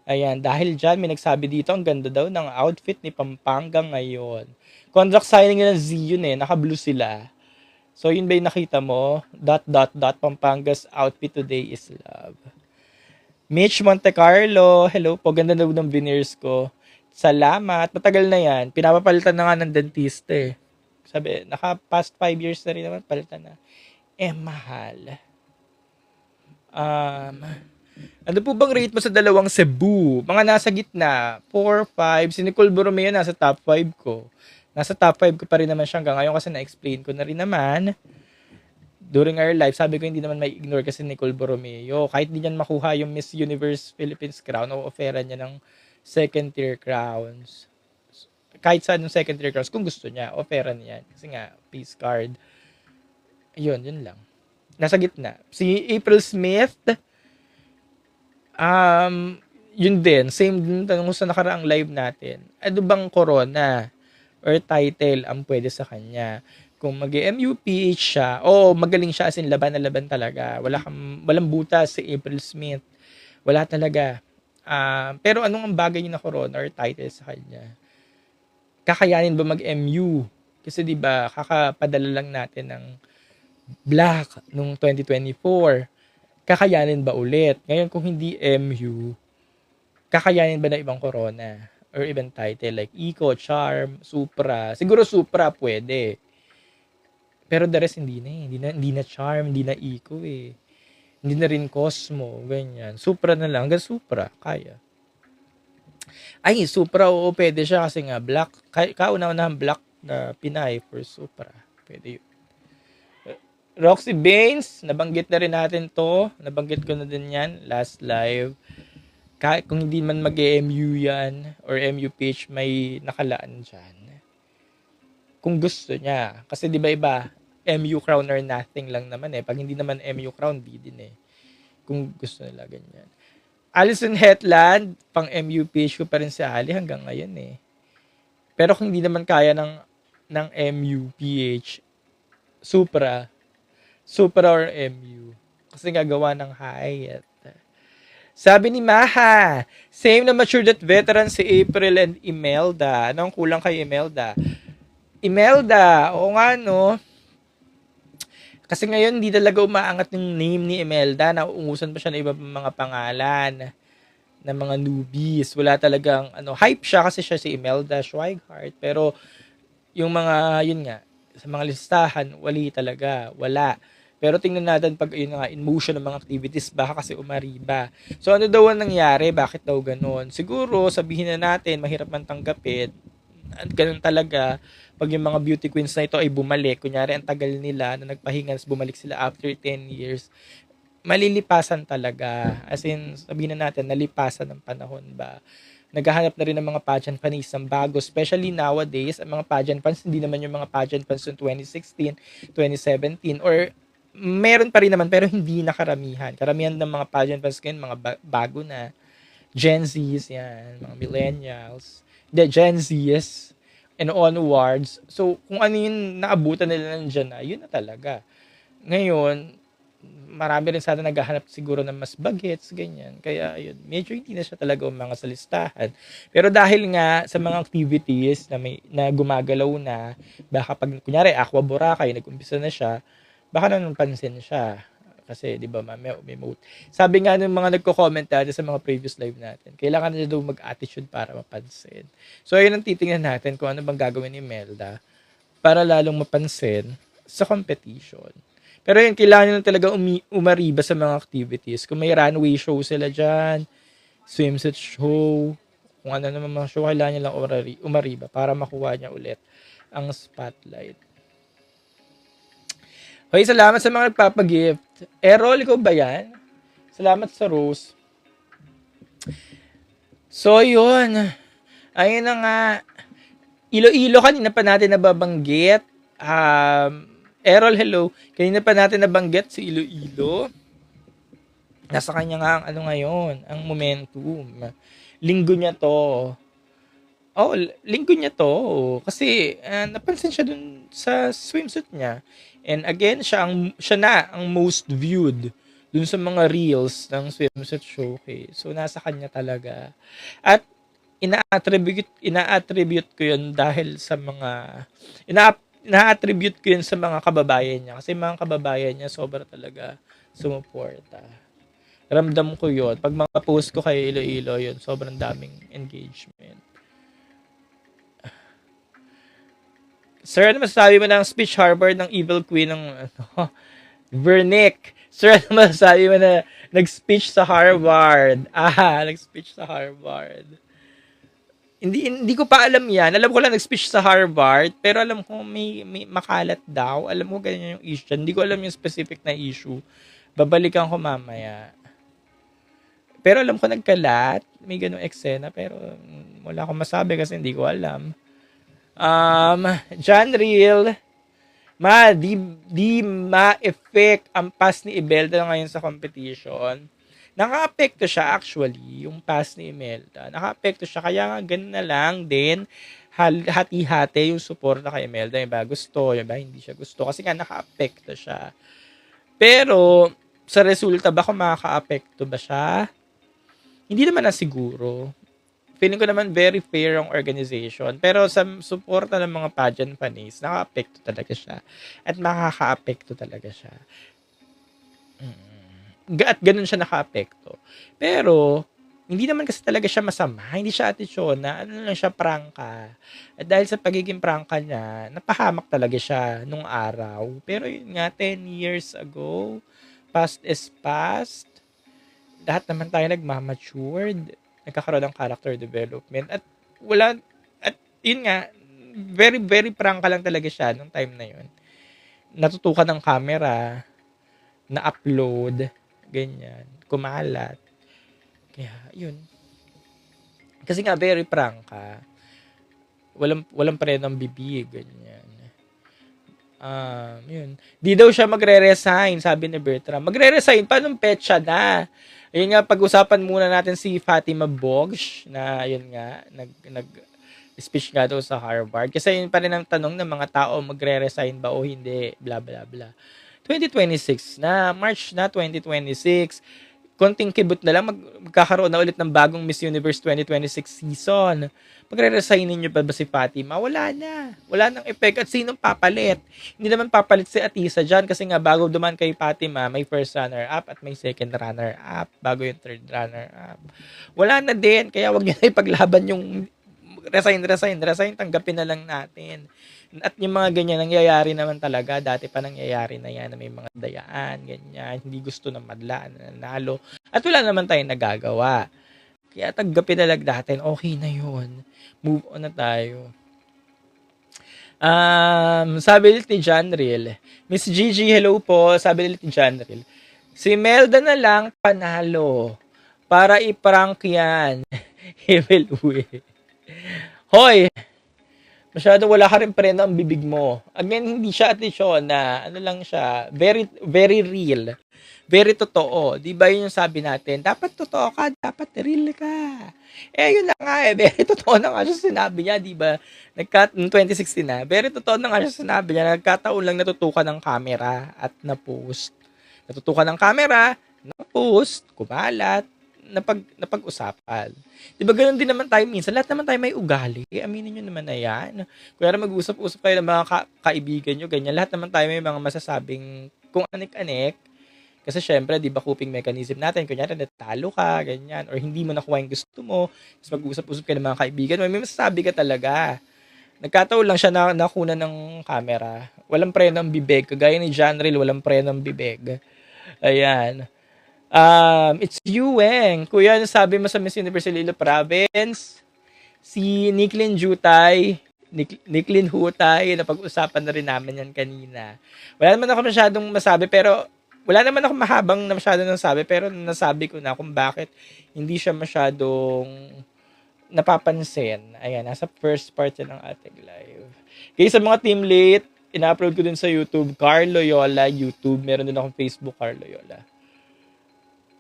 Ayan, dahil dyan, may nagsabi dito, ang ganda daw ng outfit ni Pampanga ngayon. Contract signing nila Zion naka-blue sila. So, yun ba yung nakita mo? ... Pampanga's outfit today is love. Mitch Monte Carlo, hello po, ganda daw ng veneers ko. Salamat, matagal na yan. Pinapapalitan na nga ng dentista Sabi, naka-past 5 years na rin naman, palitan na. Mahal. Ano po bang rate mo sa dalawang Cebu? Mga nasa gitna, 4, 5. Si Nicole Borromeo nasa top 5 ko. Nasa top 5 ko pa rin naman siya hanggang ngayon kasi na-explain ko na rin naman. During our live, sabi ko hindi naman may ignore kasi Nicole Borromeo. Kahit di niyan makuha yung Miss Universe Philippines crown, o-offeran niya ng second tier crowns. Kahit saan yung second tier crowns, kung gusto niya, offeran niya. Kasi nga, peace card. Ayun, yun lang. Nasa gitna. Si April Smith, yun din. Same din tanong sa nakaraang live natin. Ano bang corona or title ang pwede sa kanya? Kung mag-MUPH siya, magaling siya as in laban na laban talaga. Walang butas si April Smith. Wala talaga. Pero anong ang bagay na corona or title sa kanya? Kakayanin ba mag-MU? Kasi 'di ba, kakapadala lang natin ng black nung 2024. Kakayanin ba ulit? Ngayon kung hindi MU, kakayanin ba na ibang corona? or ibang title like Eco, Charm, Supra. Siguro Supra pwede. Pero the rest hindi na eh. Hindi na Charm, hindi na Eco eh. Hindi na rin Cosmo, ganyan. Supra na lang. Hanggang Supra, kaya. Ay, Supra, oo, pwede siya kasi nga black. Kauna-unahang black na Pinay for Supra. Pwede yun. Roxy Baines, nabanggit na rin natin to. Nabanggit ko na din yan last live. Kahit kung hindi man mag-MU yan or MU page, may nakalaan dyan. Kung gusto niya. Kasi di ba iba, MU crown or nothing lang naman eh. Pag hindi naman MU crown, di din eh. Kung gusto nila ganyan. Alison Hetland, pang MU page ko pa rin si Ali hanggang ngayon eh. Pero kung hindi naman kaya ng MU PH, Supra or MU. Kasi gagawa ng Hyatt. Sabi ni Maha, same na matured at veteran si April and Imelda. Anong kulang kay Imelda? Imelda, oo nga no. Kasi ngayon, hindi talaga umaangat yung name ni Imelda. Nauungusan pa siya ng iba pang mga pangalan ng mga newbies. Wala talagang, hype siya kasi siya si Imelda Schweighardt. Pero, yung mga, yun nga, sa mga listahan, wala. Pero tingnan natin pag yun nga, in motion ng mga activities, baka kasi umariba. So, ano daw ang nangyari? Bakit daw ganun? Siguro, sabihin na natin, mahirap man tanggapin. At ganun talaga, pag yung mga beauty queens na ito ay bumalik, kunyari ang tagal nila na nagpahinga, bumalik sila after 10 years, malilipasan talaga. As in, sabihin na natin, nalipasan ng panahon ba? Naghahanap na rin ng mga pageant fans ng bago, especially nowadays, ang mga pageant fans, hindi naman yung mga pageant fans ng 2016, 2017, or meron pa rin naman, pero hindi na karamihan. Karamihan ng mga pageant fans ngayon, mga bago na, Gen Zs, yan, mga millennials, Gen Zs, and onwards. So, kung ano yung naabutan nila nandiyan na, yun na talaga. Ngayon, marami rin sana naghahanap siguro ng mas bagets, ganyan. Kaya, yun, medyo hindi na siya talaga umanga sa listahan. Pero dahil nga sa mga activities na gumagalaw na, baka pag, kunyari, Aqua Boracay, nag-umpisa na siya, baka napansin siya. Kasi, di ba, may emote. Sabi nga ng mga nagko-comment natin sa mga previous live natin, kailangan na daw mag-attitude para mapansin. So, ayun ang titingnan natin kung ano bang gagawin ni Melda para lalong mapansin sa competition. Pero yun, kailangan nila talaga umariba sa mga activities. Kung may runway show sila dyan, swimsuit show, kung ano naman mga show, kailangan nilang umariba para makuha niya ulit ang spotlight. Okay, salamat sa mga nagpapagift. Errol, ikaw ba yan? Salamat sa Rose. So, yun. Ayun na nga. Iloilo, kanina pa natin nababanggit. Errol, hello. Kanina pa natin nabanggit si Iloilo. Nasa kanya nga ang ngayon, ang momentum. Linggo niya to. Linggo niya to. Kasi napansin siya dun sa swimsuit niya. And again, siya na ang most viewed dun sa mga reels ng swimsuit showcase. So, nasa kanya talaga. At ina-attribute ko yun dahil sa mga ina-attribute ko yun sa mga kababayan niya. Kasi mga kababayan niya sobra talaga sumuporta. Ramdam ko yun. Pag mga post ko kay Iloilo yun, sobrang daming engagement. Sir, ano masasabi mo ng speech harbor ng evil queen ng Vernick? Sir, ano masasabi mo na nag-speech sa Harvard? Nag-speech sa Harvard. Hindi ko pa alam yan. Alam ko lang nag-speech sa Harvard, pero alam ko may makalat daw. Alam ko ganyan yung issue. Hindi ko alam yung specific na issue. Babalikan ko mamaya. Pero alam ko nagkalat. May ganung eksena, pero wala akong masabi kasi hindi ko alam. John Real, di ma-effect ang pass ni Imelda ngayon sa competition. Naka-apekto siya actually, yung pass ni Imelda. Naka-apekto siya, kaya nga ganun na lang din, hati-hati yung suporta kay Imelda. Yung ba gusto, yung ba hindi siya gusto. Kasi nga naka-apekto siya. Pero, sa resulta ba kung makaka-apekto ba siya? Hindi naman na siguro. Feeling ko naman very fair ang organization. Pero sa suporta ng mga pageant fans, naka-apekto talaga siya. At makaka-apekto talaga siya. At ganun siya naka-apekto. Pero, Hindi naman kasi talaga siya masama, hindi siya atisyona, ano lang siya, prangka. At dahil sa pagiging prangka niya, napahamak talaga siya nung araw. Pero yun nga, 10 years ago, past is past, lahat naman tayo nagmamatured, nagkakaroon ng character development, at wala, at yun nga, very, very prangka lang talaga siya nung time na yun. Natutukan ng camera, na-upload, ganyan, kumalat. Kaya, yun. Kasi nga, very prangka. Walang preno ang bibig, ganyan. Yun. Di daw siya magre-resign, sabi ni Bertram. Magre-resign? Paano petsa na? Ayun nga, pag-usapan muna natin si Fatima Bogsh, na yun nga, speech nga daw sa Harvard. Kasi yun pa rin ang tanong ng mga tao, magre-resign ba o hindi, bla bla bla. 2026 na, March na 2026. Konting kibot na lang, magkakaroon na ulit ng bagong Miss Universe 2026 season. Magre-resignin nyo ba si Fatima? Wala na. Wala nang effect. At sinong papalit? Hindi naman papalit si Atisa dyan kasi nga bago duman kay Fatima, may first runner-up at may second runner-up bago yung third runner-up. Wala na din. Kaya wag nyo na ipaglaban yung resign, tanggapin na lang natin. At yung mga ganyan, nangyayari naman talaga. Dati pa nangyayari na yan na may mga dayaan, ganyan. Hindi gusto na madlaan, nanalo. At wala naman tayong nagagawa. Kaya tanggapin na lang natin. Okay na yun. Move on na tayo. Sabi ulit ni John Reel. Miss Gigi, hello po. Sabi ulit ni John Reel. Si Melda na lang panalo. Para iprank yan. He will win. Hoy! Masyado wala ka rin preno ang bibig mo. Again, hindi siya atisyon na ano lang siya, very, very real. Very totoo. Di ba yun yung sabi natin? Dapat totoo ka, dapat real ka. Yun na nga very totoo na nga siya sinabi niya, di ba? Noong 2016 na, very totoo na nga siya sinabi niya, nagkataon lang natutukan ng camera at na-post. Natutukan ng camera, na-post, kumalat, napag-usapan. Di ba ganun din naman tayo minsan? Lahat naman tayo may ugali. Aminin nyo naman na yan. Kaya mag-usap-usap kayo ng mga kaibigan nyo, ganyan. Lahat naman tayo may mga masasabing kung anik-anik. Kasi syempre, di ba, coping mechanism natin. Kunyari, natalo ka, ganyan. Or hindi mo nakuha yung gusto mo. Tapos mag-usap-usap kayo ng mga kaibigan mo. May masasabi ka talaga. Nagkataon lang siya na nakuna ng camera. Walang preno ang bibig. Kagaya ni John Reel, walang preno ang bibig. Ayan. It's you, Weng. Kuya, ano sabi mo sa Miss Universe Iloilo Province? Si Nicklin Jutay, Nicklin Hutay, napag-usapan na rin namin yan kanina. Wala naman ako masyadong masabi, pero wala naman ako mahabang na masyadong nasabi, pero nasabi ko na kung bakit hindi siya masyadong napapansin. Ayan, nasa first part yan ng ating live. Kaya sa mga team late, ina-upload ko din sa YouTube, Carl Loyola YouTube. Meron din akong Facebook, Carl Loyola.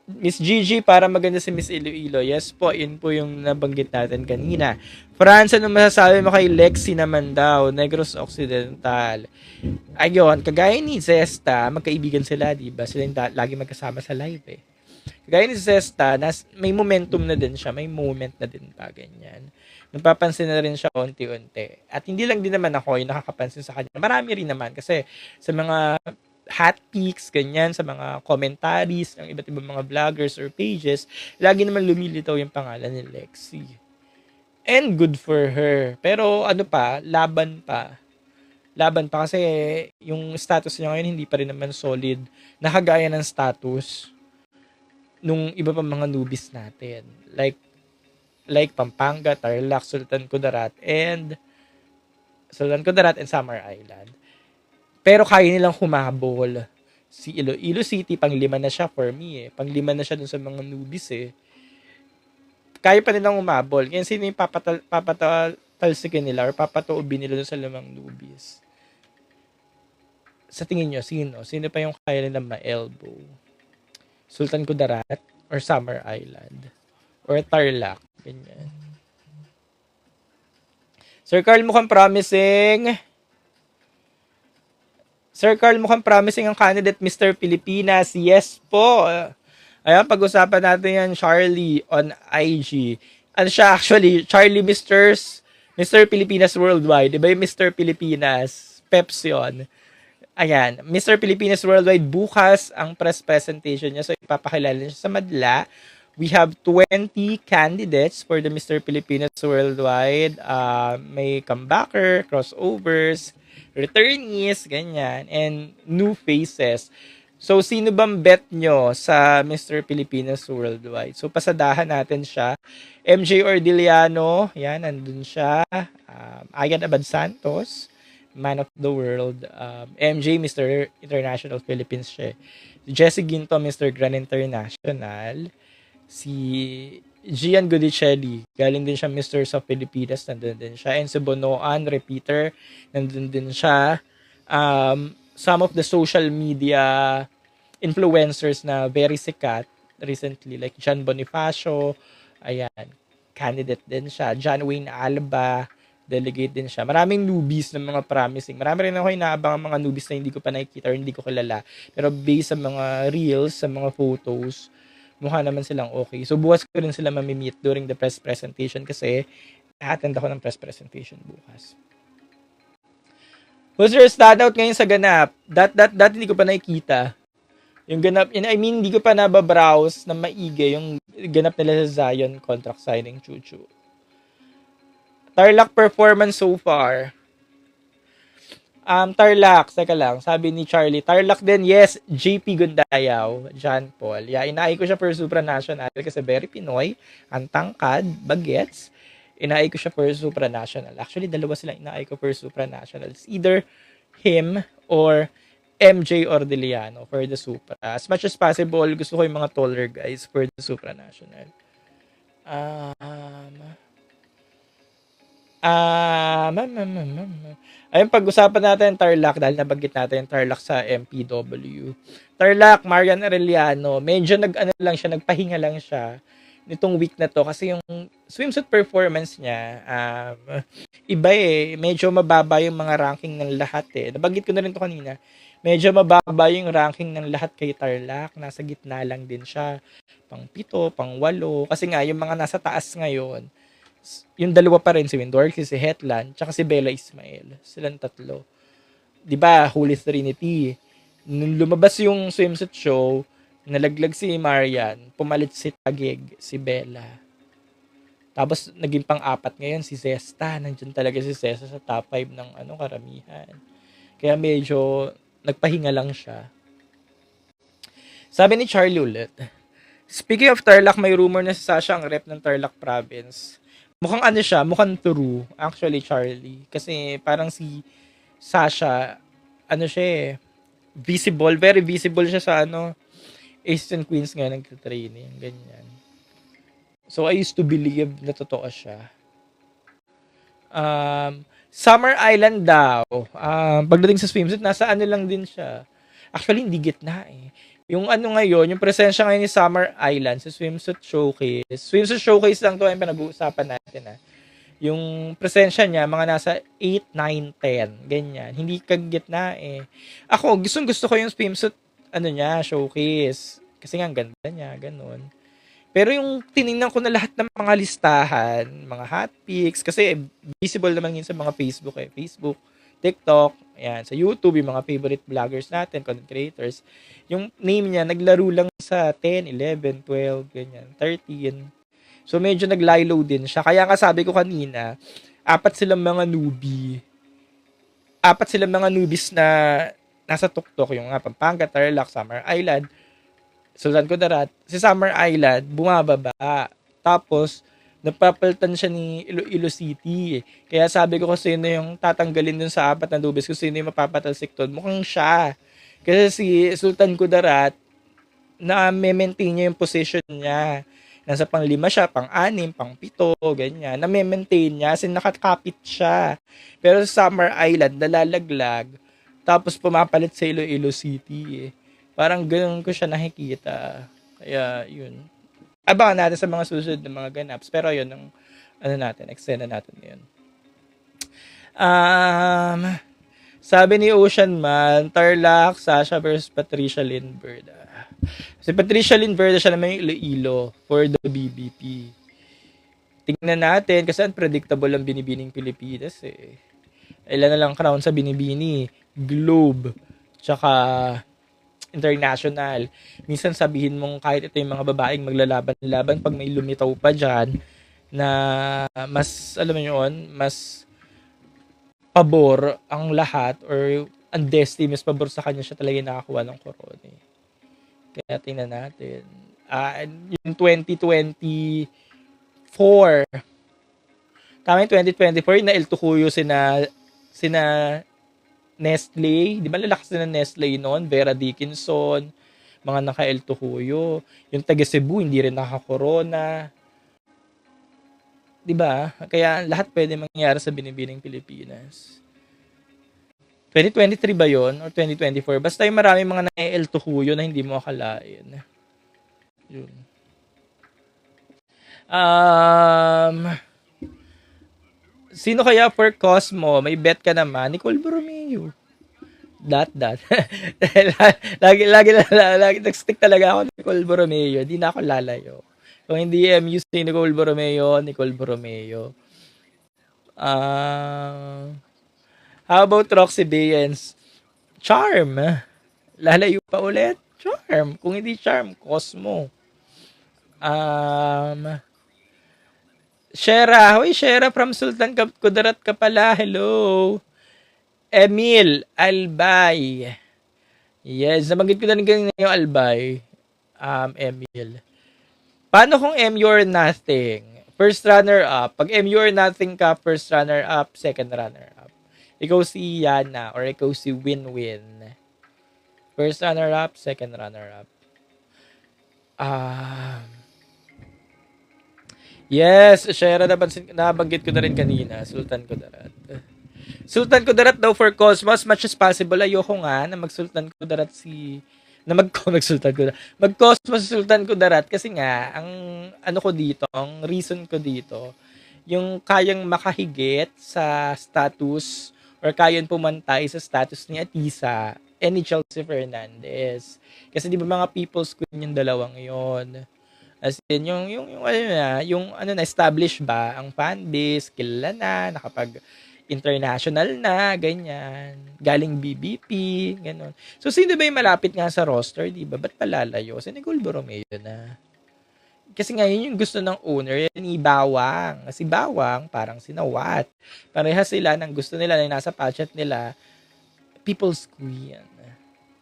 Miss Gigi, para maganda si Miss Iloilo. Yes po, yun po yung nabanggit natin kanina. France, ano masasabi mo kay Lexi naman daw? Negros Occidental. Ayun, kagaya ni Zesta, magkaibigan sila, diba? Sila yung lagi magkasama sa live eh. Kagaya ni Zesta, may momentum na din siya, may moment na din pa, ganyan. Napapansin na rin siya unti-unti. At hindi lang din naman ako yung nakakapansin sa kanya. Marami rin naman kasi sa mga hot pics, ganyan, sa mga commentaries ng iba't ibang mga vloggers or pages, lagi naman lumilitaw yung pangalan ni Lexi. And good for her. Pero ano pa, laban pa. Laban pa kasi yung status niya ngayon hindi pa rin naman solid. Nakagaya ng status nung iba pang mga newbies natin. Like Pampanga, Tarlac, Sultan Kudarat, and Samar Island. Pero kaya nilang humabol. Si Iloilo City, pang-5 na siya for me eh. Pang-5 na siya dun sa mga newbies eh. Kaya pa nilang humabol. Kaya sino yung papatalsikin nila or papatuubin nila dun sa 5 newbies? Sa tingin nyo, sino? Sino pa yung kaya nilang ma-elbow? Sultan Kudarat or Samar Island? Or Tarlac? Ganyan. Sir Carl, mukhang promising. Sir Carl, mukhang promising ang candidate Mr. Pilipinas. Yes po. Ayan, pag-usapan natin yan, Charlie, on IG. Ano siya actually? Charlie Mr. Pilipinas Worldwide. Diba yung Mr. Pilipinas? Peps yun. Ayan, Mr. Pilipinas Worldwide, bukas ang press presentation niya. So, ipapakilala niya sa madla We have 20 candidates for the Mr. Pilipinas Worldwide. May comebacker, crossovers, returnees, ganyan, and new faces. So, sino bang bet nyo sa Mr. Pilipinas Worldwide? So, pasadahan natin siya. MJ Ordiliano, yan, nandun siya. Ayan Abad Santos, Man of the World. MJ, Mr. International Philippines siya. Jesse Ginto, Mr. Grand International. Si Gian Godicelli, galing din siya Mr. sa Pilipinas, nandun din siya. And si Bonoan, repeater, nandun din siya. Some of the social media influencers na very sikat recently, like John Bonifacio, ayan, candidate din siya. John Wayne Alba, delegate din siya. Maraming newbies ng mga promising. Marami rin ako inaabang mga newbies na hindi ko pa nakikita or hindi ko kilala. Pero based sa mga reels, sa mga photos, mukha naman silang okay. So, bukas ko rin sila mamimit during the press presentation kasi attend ako ng press presentation bukas. Who's your standout ngayon sa ganap? That hindi ko pa nakikita. Yung ganap, I mean, hindi ko pa nababrowse na maigi yung ganap nila sa Zion contract signing, Chuchu. Tarlac performance so far. Tarlac, teka lang, sabi ni Charlie, Tarlac din, yes, JP Gundayaw, John Paul. Yeah, inaay ko siya for supranational kasi very Pinoy, ang tangkad, bagets. Inaay ko siya for supranational. Actually, dalawa sila inaay ko for supranational. It's either him or MJ Ordiliano for the supra. As much as possible, gusto ko yung mga taller guys for the supranational. Ayun, pag-usapan natin Tarlac dahil nabanggit natin yung Tarlac sa MPW. Tarlac, Marian Arellano, medyo nagpahinga lang siya nitong week na to kasi yung swimsuit performance niya, iba medyo mababa yung mga ranking ng lahat Nabanggit ko na rin to kanina. Medyo mababa yung ranking ng lahat kay Tarlac, nasa gitna lang din siya. Pang 7, pang 8, kasi nga yung mga nasa taas ngayon, yung dalawa pa rin, si Windorky, si Hetland, tsaka si Bella Ismael. Silang tatlo. 'Di ba? Holy Trinity. Nung lumabas yung swimsuit show, nalaglag si Marian, pumalit si Tagig, si Bella. Tapos naging pang-apat ngayon si Zesta. Nandiyan talaga si Zesta sa top 5 ng karamihan. Kaya medyo nagpahinga lang siya. Sabi ni Charlie ulit, speaking of Tarlac, may rumor na si Sasha ang rep ng Tarlac province. Mukhang siya, mukhang true, actually, Charlie. Kasi parang si Sasha, siya visible, very visible siya sa Aces and Queens nga nagka-training, ganyan. So, I used to believe na totoo siya. Summer Island daw, pagdating sa swimsuit, nasa lang din siya. Actually, hindi gitna Yung ngayon, yung presensya ngayon ni Summer Island sa swimsuit showcase. Swimsuit showcase lang to yung pinag-uusapan natin Yung presensya niya, mga nasa 8, 9, 10. Ganyan. Hindi kagitna Ako, gusto ko yung swimsuit, niya, showcase. Kasi nga, ang ganda niya, ganun. Pero yung tinignan ko na lahat ng mga listahan, mga hot picks, kasi visible naman yun sa mga Facebook Facebook, TikTok, ayan, sa YouTube, yung mga favorite vloggers natin, content creators, yung name niya, naglaro lang sa 10, 11, 12, ganyan, 13. So, medyo naglaylo din siya. Kaya nga sabi ko kanina, apat silang mga newbies na nasa tuktok, yung Pampanga, Tarlac, Summer Island, Sultan Kudarat. Si Summer Island, bumababa. Tapos, napapalitan siya ni Iloilo City. Kaya sabi ko kasi sino yung tatanggalin dun sa apat na newbies, kung sino yung mapapatalsik doon, mukhang siya. Kasi si Sultan Kudarat, na-maintain niya yung position niya. Nasa pang 5 siya, pang 6, pang 7, ganyan. Na-maintain niya, kasi nakakapit siya. Pero sa Summer Island, nalalaglag. Tapos pumapalit sa Iloilo City Parang ganun ko siya nakikita. Kaya, yun. Abangan natin sa mga susunod na mga ganaps. Pero yun, extend na natin yun. Sabi ni Ocean Man, Tarlac, Sasha versus Patricia Lindbergh. Si Patricia Lindbergh siya naman yung Iloilo for the BBP. Tingnan natin, kasi unpredictable ang binibining Pilipinas Ilan na lang crown sa binibini? Globe. Tsaka international. Minsan sabihin mong kahit ito yung mga babaeng maglalaban-laban, pag may lumitaw pa dyan, na mas, alam mo yun, mas pabor ang lahat or ang destiny, mas pabor sa kanya, siya talaga yung nakakuha ng corona. Eh. Kaya tingnan natin. Yung 2024, tama yung 2024, na El Tucuyo sina Nestle, di ba lalakas na Nestle noon, Vera Dickinson, mga naka El Tucuyo. Yung taga Cebu, hindi rin naka-corona. Di ba? Kaya lahat pwede mangyari sa binibining Pilipinas. 2023 ba yon or 2024? Basta yung maraming mga na-El Tucuyo na hindi mo akalain. Yun. Sino kaya for Cosmo? May bet ka naman. Nicole Borromeo. That. lagi nag-stick talaga ako ni Nicole Borromeo. Hindi na ako lalayo. Kung hindi MU si Nicole Borromeo. How about Roxy Bayens? Charm. Lalayo pa ulit? Charm. Kung hindi Charm, Cosmo. Shera. Hoy, Shera from Sultan Kudarat ka pala. Hello. Emil Albay. Yes, nabanggit ko na rin kanina yung Albay. Emil. Paano kung MU or nothing? First runner-up. Pag MU or nothing ka, first runner-up, second runner-up. Ikaw si Yana or ikaw si Win-Win. First runner-up, second runner-up. Yes, Shera, nabanggit ko na rin kanina. Sultan Kudarat. Sultan Kudarat daw for Cosmos, much as possible. Ayoko nga na mag-Sultan Kudarat mag-Cosmos Sultan Kudarat kasi nga, ang ano ko dito, ang reason ko dito, yung kayang makahigit sa status or kayang pumantay sa status ni Atisa and ni Chelsea Fernandez. Kasi di ba mga people's queen yung dalawang yon. As in, yung na-establish ba ang fan base, kilala na, nakapag international na, ganyan. Galing BBP, gano'n. So, sino ba yung malapit nga sa roster, di ba? Ba't palalayo? Si Nicole Borromeo na. Kasi nga, yun yung gusto ng owner, yan ni Bawang. Si Bawang, parang sinawat. Pareha sila ng gusto nila na nasa budget nila, people's queen.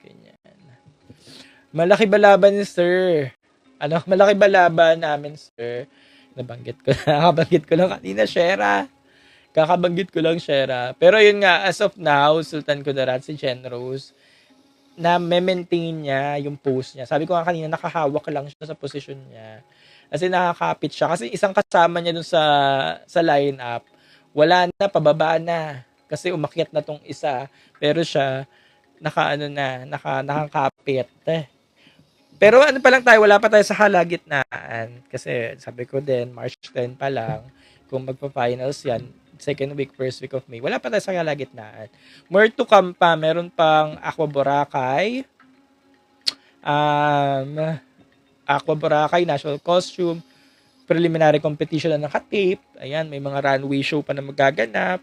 Ganyan. Malaki ba laban ni Sir? Malaki ba laban namin, Sir? Nakabanggit ko lang kanina, Shera. Kakabanggit ko lang, Shera. Pero yun nga, as of now, Sultan Kudarat, si Jen Rose, na maintain niya yung post niya. Sabi ko nga kanina, nakahawak lang siya sa position niya. Kasi nakakapit siya. Kasi isang kasama niya dun sa lineup, wala na, pababa na. Kasi umakyat na tong isa. Pero siya, nakakapit. Pero pa lang tayo, wala pa tayo sa kalagitnaan. Kasi sabi ko din, March 10 pa lang, kung magpa-finals yan, second week, first week of May, wala pa tayo sa kalagitnaan. More to come pa, meron pang Aqua Boracay, National Costume, preliminary competition na nakatape, ayan, may mga runway show pa na magaganap,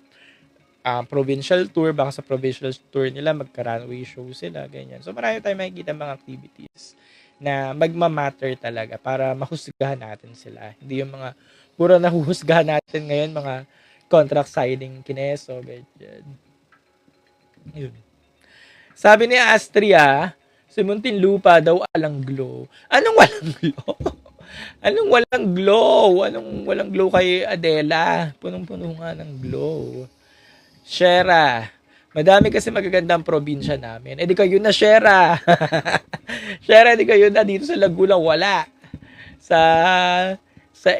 provincial tour, baka sa provincial tour nila, magka-runway show sila, ganyan. So, marami tayong makikita mga activities na magmamatter talaga para mahusgahan natin sila. Hindi yung mga puro nahuhusgahan natin ngayon, mga contract signing kineso, ganyan. Yun. Sabi ni Astria, si Muntinlupa daw alang glow. Anong walang glow? Anong walang glow? Anong walang glow kay Adela? Punong-puno nga ng glow. Shera, madami kasi magagandang probinsya namin. Eh di kayo na, Shera. Shera, di kayo na dito sa Laguna, wala. Sa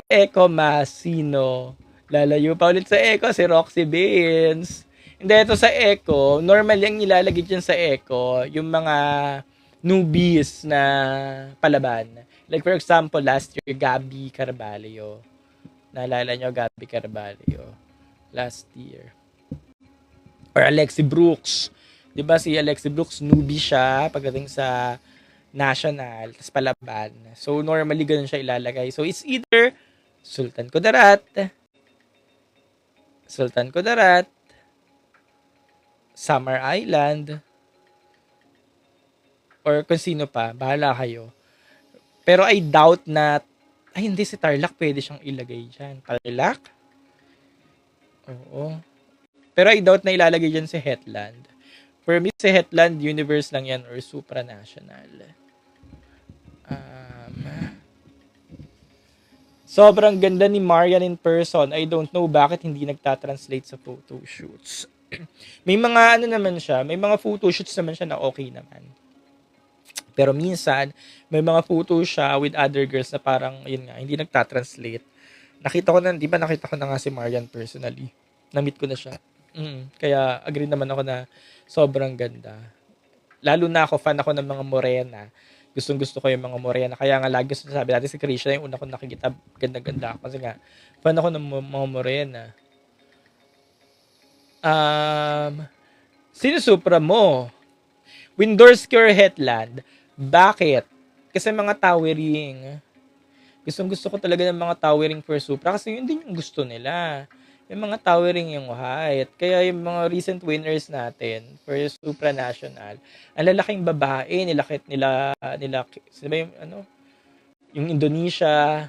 Eco Masino. Lalayo pa ulit sa Eco, si Roxy Beans. Hindi, ito sa Eco, normal yung nilalagay dyan sa Eco, yung mga newbies na palaban. Like for example, last year, Gabby Carvalho. Naalala nyo, Gabby Carvalho. Last year. Or Alexi Brooks. 'Di ba si Alexi Brooks newbie siya pagdating sa national, tapos palaban. So normally ganun siya ilalagay. So it's either Sultan Kudarat, Summer Island, or kung sino pa, bahala kayo. Pero I doubt na, ay hindi, si Tarlac pwede siyang ilagay dyan. Tarlac? Oo. Pero I doubt na ilalagay dyan si Hetland. For me, si Hetland, universe lang yan or supranational. Sobrang ganda ni Marian in person. I don't know bakit hindi nagtatranslate sa photo shoots. May mga ano naman siya, may mga photo shoots naman siya na okay naman. Pero minsan, may mga photo siya with other girls na parang, yun nga, hindi nagtatranslate. Nakita ko na, di ba nakita ko na nga si Marian personally. Na-meet ko na siya. Kaya agree naman ako na sobrang ganda. Lalo na ako, fan ako ng mga morena. Gustong gusto ko yung mga morena. Kaya nga lagi sabi natin si Krisha, yung una ko nakikita, ganda-ganda ako. Kasi nga, fan ako ng mga morena. Sino supra mo? Windorski or Hetland? Bakit? Kasi mga towering. Gustong gusto ko talaga ng mga towering for supra. Kasi yun din yung gusto nila. Yung mga towering yung height. Kaya yung mga recent winners natin for supranational, ang lalaking babae, nilakit nila, sino ba yung, yung Indonesia,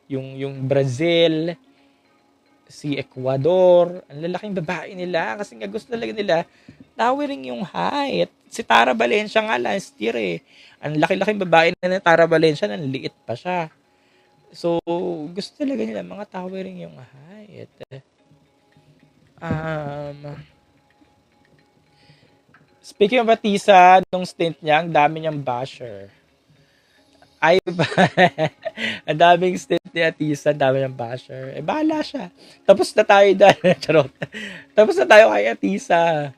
yung Brazil, si Ecuador, ang lalaking babae nila, kasi nga gusto talaga nila, towering yung height. Si Tara Valencia nga last year ang laki-laking babae na Tara Valencia, nang liit pa siya. So, gusto talaga nila mga towering yung height. Speaking of Atisa, nung stint niya, ang dami niyang basher. Ay ba? Ang daming stint ni Atisa, ang dami niyang basher. Bahala siya. Tapos na tayo dahil. Charot. Tapos na tayo kay Atisa.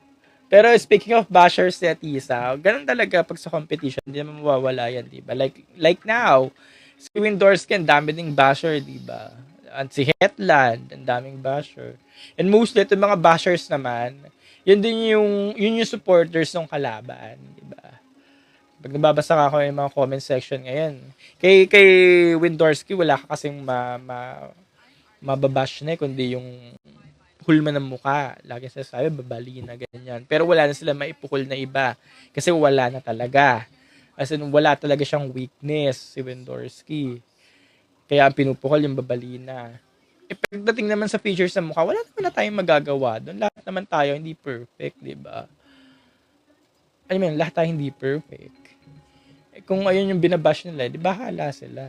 Pero speaking of bashers ni Atisa, ganun talaga pag sa competition, hindi naman mawawala yan, di ba? Like now, si Windorski, ang dami ding basher, di ba? At si Hetland, ang daming basher. And mostly, itong mga bashers naman, yun yung supporters ng kalaban, di ba? Pag nababasa ka ako yung mga comment section ngayon, kay Windorski, wala ka kasing mababash na kundi yung hulma ng muka. Lagi sasabi, babali na ganyan. Pero wala na sila maipukul na iba. Kasi wala na talaga. As in, wala talaga siyang weakness, si Windorski. Kaya ang pinupukol yung babalina. Pagdating naman sa features ng mukha, wala naman na tayong magagawa doon. Lahat naman tayo hindi perfect, di ba? Lahat tayo hindi perfect. Kung ayun yung binabash nila, di ba hala sila?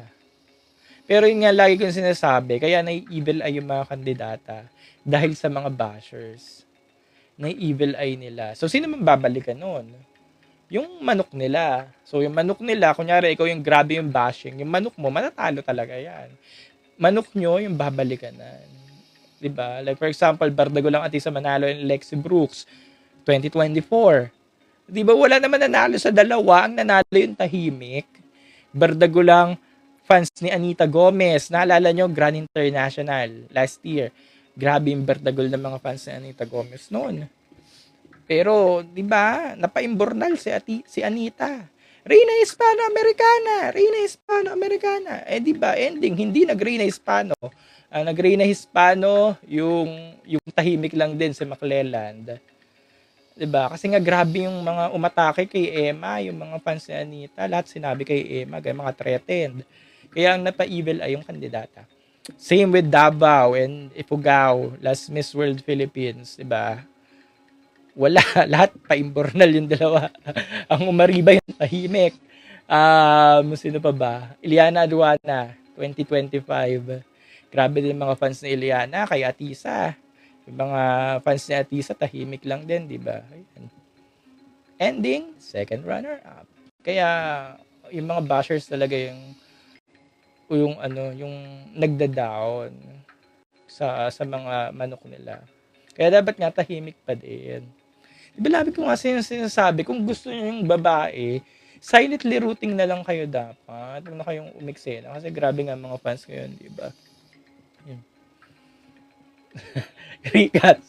Pero yun nga, lagi kong sinasabi, kaya nai-evil eye yung mga kandidata dahil sa mga bashers. Nai-evil eye nila. So, sino man babalikan nun? Yung manok nila. So, yung manok nila, kunyari, ikaw yung grabe yung bashing, yung manok mo, manatalo talaga yan. Manok nyo, yung babalikanan. Diba? Like, for example, Bardago lang Atisa manalo yung Lexi Brooks, 2024. Diba, wala naman nanalo sa dalawa, ang nanalo yung Tahimik. Bardago lang fans ni Anita Gomez. Naalala nyo, Grand International last year. Grabe yung Berdagol ng mga fans ni Anita Gomez noon. Pero, di ba, napaimbornal si Anita. Reyna Hispano-Americana. Di ba, ending, hindi nag-Reyna Hispano. Nag-Reyna Hispano, yung Tahimik lang din si McClelland. Di ba? Kasi nga grabe yung mga umatake kay Emma, yung mga fans ni Anita, lahat sinabi kay Emma, kay mga threatened. Kaya ang napa-evil ay yung kandidata. Same with Davao and Ifugao, last Miss World Philippines, di ba? Wala, lahat pa-imbornal yung dalawa. Ang umariba yung Tahimik. Sino pa ba? Iliana Aduana, 2025. Grabe din mga fans ni Iliana, kay Atisa. Yung mga fans ni Atisa, Tahimik lang din, di ba? Ending, second runner-up. Kaya, yung mga bashers talaga yung nagda-down sa mga manok nila. Kaya dapat nga tahimik pa din. Diba labi ko nga sinasabi, kung gusto niyo yung babae, silently rooting na lang kayo dapat. Huwag na kayong umiksena. Kasi grabe nga mga fans ko yun, diba? Rikat,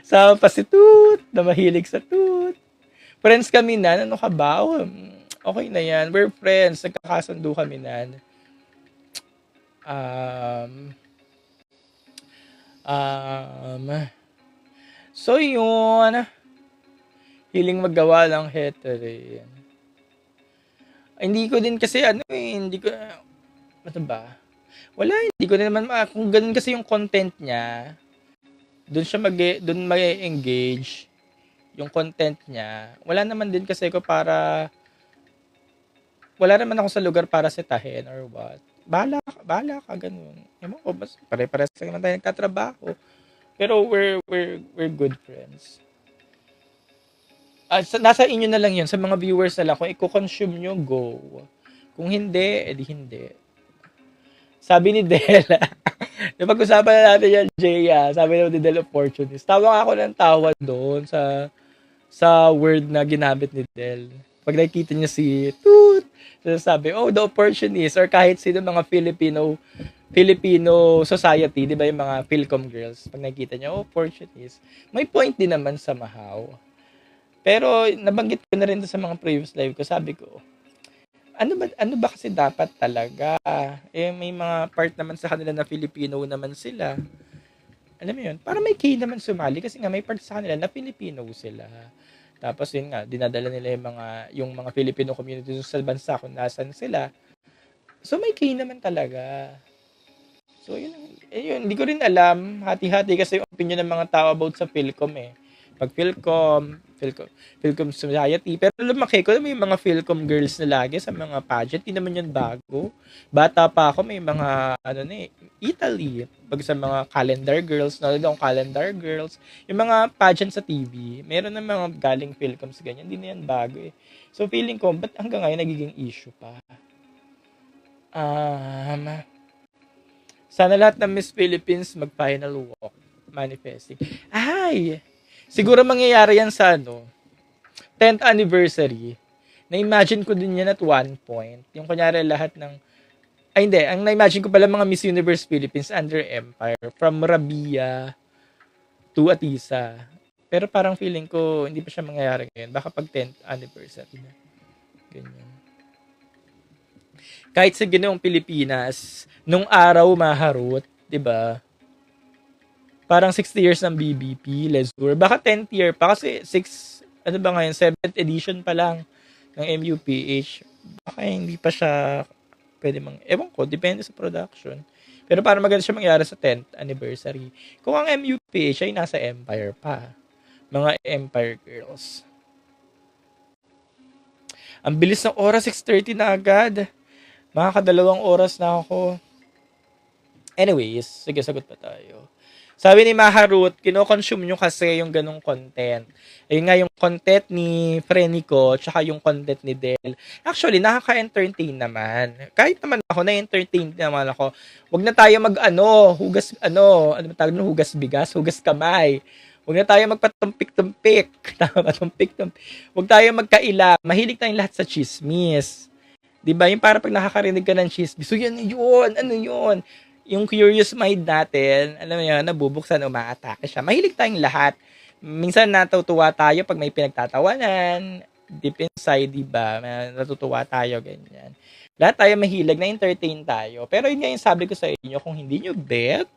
sama pa si Toot, na mahilig sa Toot. Friends kami na, ano ka ba? Okay na yan, we're friends, nagkakasundo kami na. So yun, hiling maggawa ng heterin. Hindi ko din kasi hindi ko ano ba? Wala, hindi ko din naman kung ganun kasi yung content niya, doon mag-engage yung content niya. Wala naman din kasi ko wala naman ako sa lugar para setahin or what. Bahala ka ganun. Ewan ko, mas pare-pares lang naman tayo nagtatrabaho. Pero we're good friends. Nasa inyo na lang yun, sa mga viewers na lang. Kung i-consume nyo, go. Kung hindi, edi hindi. Sabi ni Del, napag-usapan na natin yan, Jay, sabi ni Del opportunist. Tawa ako ng tawa doon sa word na ginamit ni Del. Pag nakikita niya si Toot, sabi, oh, the opportunist, or kahit sino mga Filipino society, di ba yung mga Philcom girls, pag nakikita niya, oh, opportunist. May point din naman sa Mahaw. Pero nabanggit ko na rin sa mga previous live ko, sabi ko, ano ba kasi dapat talaga? May mga part naman sa kanila na Filipino naman sila. Alam mo yun? Para may K naman sumali kasi nga may part sa kanila na Filipino sila. Tapos yun nga, dinadala nila yung mga Filipino community sa bansa kung nasan sila. So may K naman talaga. So yun, hindi ko rin alam. Hati-hati kasi yung opinion ng mga tao about sa Philcom Pag Philcom Society. Pero lumaki ko na may mga Philcom girls na lagi sa mga pageant. Hindi naman yun bago. Bata pa ako, may mga, Italy. Pag sa mga calendar girls, calendar girls. Yung mga pageant sa TV, meron na mga galing Philcoms ganyan. Hindi na yan bago So feeling ko, ba't hanggang ngayon nagiging issue pa? Sana lahat ng Miss Philippines mag-final walk. Manifesting. Siguro mangyayari yan sa 10th anniversary. Na-imagine ko din yan at one point. Yung kunyari lahat ng hindi. Ang na-imagine ko pala mga Miss Universe Philippines under Empire. From Rabia to Atisa. Pero parang feeling ko hindi pa siya mangyayari ngayon. Baka pag 10th anniversary na. Ganyan. Kahit sa ginoong Pilipinas, nung araw maharot, 'di ba? Parang 60 years ng BBP, Lesur. Baka 10th year pa kasi 7th edition pa lang ng MUPH. Baka hindi pa siya pwede ewan ko, depende sa production. Pero para maganda siya mangyari sa 10th anniversary. Kung ang MUPH ay nasa Empire pa. Mga Empire girls. Ang bilis ng oras, 6:30 na agad. Makakadalawang oras na ako. Anyways, sige, sagot pa tayo. Sabi ni Maharut, kino-consume nyo kasi yung ganong content. Ayun nga yung content ni Frenico, tsaka yung content ni Del. Actually, nakaka-entertain naman. Kahit naman ako, na-entertain naman ako. Huwag na tayo hugas bigas, hugas kamay. Huwag na tayo magpatumpik-tumpik. Huwag tayo magkaila. Mahilig tayong lahat sa chismis. Diba? Yung para pag nakakarinig ka ng chismis, so yan yun, ano yun? Yung curious mind natin, alam mo yun, nabubuksan, umaatake siya. Mahilig tayong lahat. Minsan natutuwa tayo pag may pinagtatawanan, deep inside, diba? Natutuwa tayo, ganyan. Lahat tayo mahilig, na-entertain tayo. Pero yun nga yung sabi ko sa inyo, kung hindi nyo bet,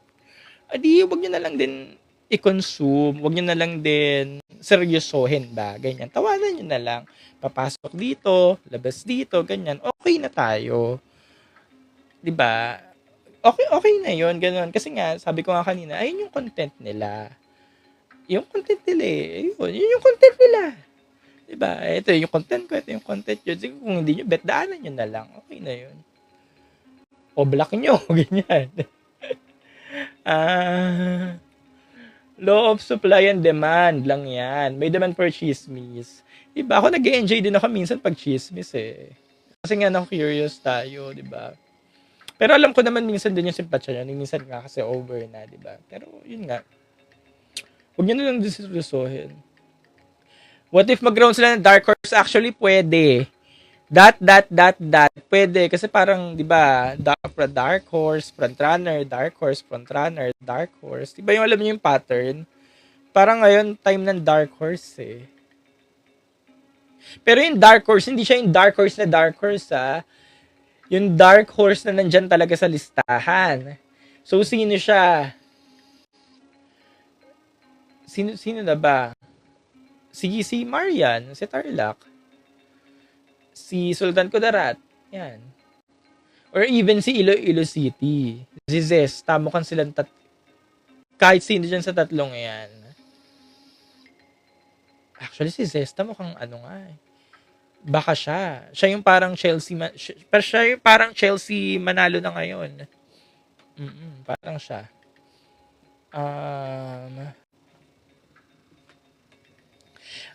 adi, wag nyo na lang din i-consume, wag nyo na lang din seryosohin ba, ganyan. Tawanan nyo na lang. Papasok dito, labas dito, ganyan. Okay na tayo. Diba? Okay na yun, ganun. Kasi nga, sabi ko nga kanina, ayun yung content nila. Yung content nila yun yung content nila. Diba? Ito yung content ko, ito yung content yun. Sige, kung hindi nyo bet, daanan nyo na lang. Okay na yun. O block nyo, ganyan. Law of supply and demand lang yan. May demand for chismis. Diba? Ako nag-enjoy din ako minsan pag chismis Kasi nga na-curious tayo, diba? Pero alam ko naman minsan din yung simpatsya niya. Minsan nga kasi over na, di ba? Pero yun nga. Huwag nyo na lang disresohin. What if mag-ground sila ng Dark Horse? Actually, pwede. Pwede. Kasi parang, di ba, Dark Horse, Frontrunner, Dark Horse, Frontrunner, Dark Horse. Di ba yung alam niyo yung pattern? Parang ngayon, time ng Dark Horse Pero yung Dark Horse, hindi siya yung Dark Horse na Dark Horse yung Dark Horse na nandyan talaga sa listahan. So, sino siya? Sino na ba? Si Marian, si Tarlac. Si Sultan Kudarat. Yan. Or even si Iloilo City. Si Zez. Tamukan silang kahit sino dyan sa tatlong yan. Actually, si Zesta mukhang ano nga eh. Baka siya. Siya yung parang Chelsea. Siya yung parang Chelsea Manalo na ngayon. Parang siya.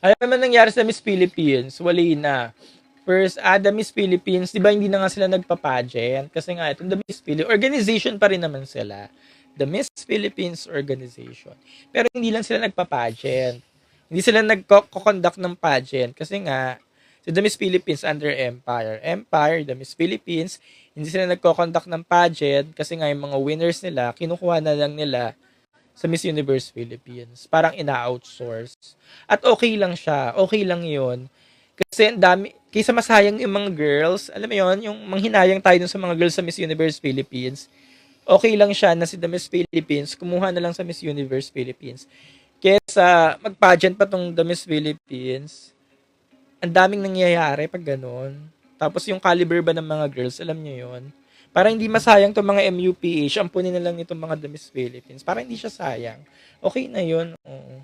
Ano naman nangyari sa Miss Philippines? Wali na. First, the Miss Philippines, di ba hindi na nga sila nagpa-pageant? Kasi nga, itong The Miss Philippines, organization pa rin naman sila. The Miss Philippines Organization. Pero hindi lang sila nagpa-pageant. Hindi sila nagko-conduct ng pageant. Kasi nga, si The Miss Philippines under Empire. Empire, The Miss Philippines, hindi sila nagko-conduct ng pageant kasi nga yung mga winners nila, kinukuha na lang nila sa Miss Universe Philippines. Parang ina-outsource. At okay lang siya. Okay lang yun. Kasi ang dami, kaysa masayang yung mga girls, alam mo yun, yung manghinayang tayo dun sa mga girls sa Miss Universe Philippines, okay lang siya na si The Miss Philippines, kumuha na lang sa Miss Universe Philippines. Kesa mag-pageant pa tong The Miss Philippines, ang daming nangyayari pag ganun. Tapos yung caliber ba ng mga girls, alam niyo yun? Para hindi masayang itong mga MUPH, ampunin na lang itong mga The Miss Philippines. Para hindi siya sayang. Okay na yun. Oo.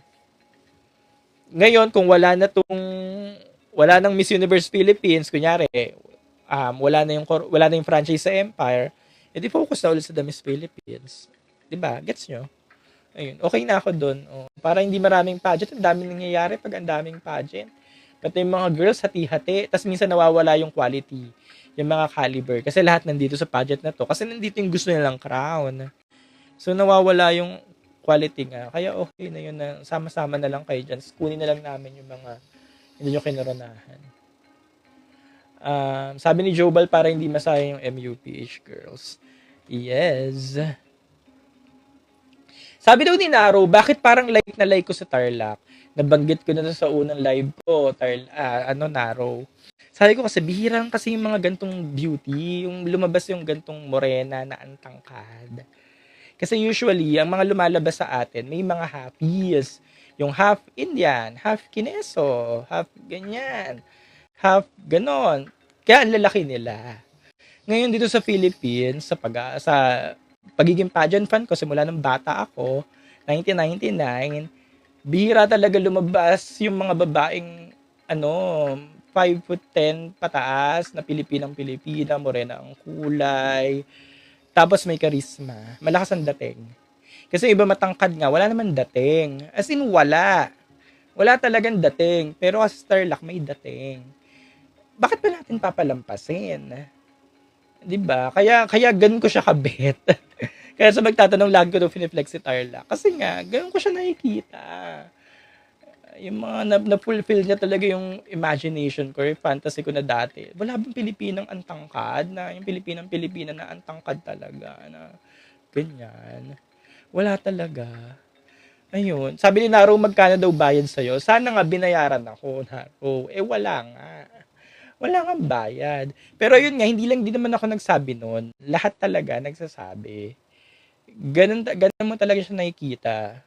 Ngayon, kung wala nang Miss Universe Philippines, kunyari, wala na yung franchise sa Empire, edi focus na ulit sa The Miss Philippines. 'Di ba? Gets nyo? Ayun, okay na ako doon. Para hindi maraming pageant, ang daming nangyayari pag ang daming pageant. Pati yung mga girls, hati-hati. Tapos minsan nawawala yung quality, yung mga caliber. Kasi lahat nandito sa pageant na to. Kasi nandito yung gusto nilang crown. So nawawala yung quality nga. Kaya okay na yun na sama-sama na lang kayo dyan. Kunin na lang namin yung mga hindi nyo kinaranahan. Sabi ni Jobal, para hindi masaya yung MUPH girls. Yes. Sabi daw ni Naro, bakit parang like na like ko sa Tarlac? Nabanggit ko na sa unang live ko, Naro. Sabi ko kasi, bihira lang kasi yung mga gantong beauty, yung lumabas yung gantong morena na antangkad. Kasi usually, ang mga lumalabas sa atin, may mga halfies. Yung half Indian, half Kineso, half ganyan, half ganon. Kaya ang lalaki nila. Ngayon dito sa Philippines, sa pagiging pageant fan ko, simula ng bata ako, 1999, bihira talaga lumabas yung mga babaeng 5'10" pataas na Pilipinang-Pilipina, morena ang kulay, tapos may karisma, malakas ang dating. Kasi iba matangkad nga, wala naman dating. As in, wala. Wala talagang dating. Pero as Tarlac, may dating. Bakit ba natin papalampasin? Diba? Kaya ganun ko siya kabit. Kaya sa magtatanong, lagi ko daw piniflex si Tarlac. Kasi nga, ganun ko siya nakikita. Yung mga na-fulfill niya talaga yung imagination ko, yung fantasy ko na dati. Wala bang Pilipinang antangkad? Yung Pilipinang-Pilipina na antangkad talaga. Na ganyan. Wala talaga. Ayun. Sabi ni Naro, magkano daw bayad sa'yo? Sana nga binayaran ako, Naro. Wala nga. Wala nga bayad. Pero ayun nga, hindi naman ako nagsabi nun. Lahat talaga nagsasabi. Ganun mo talaga siya nakikita.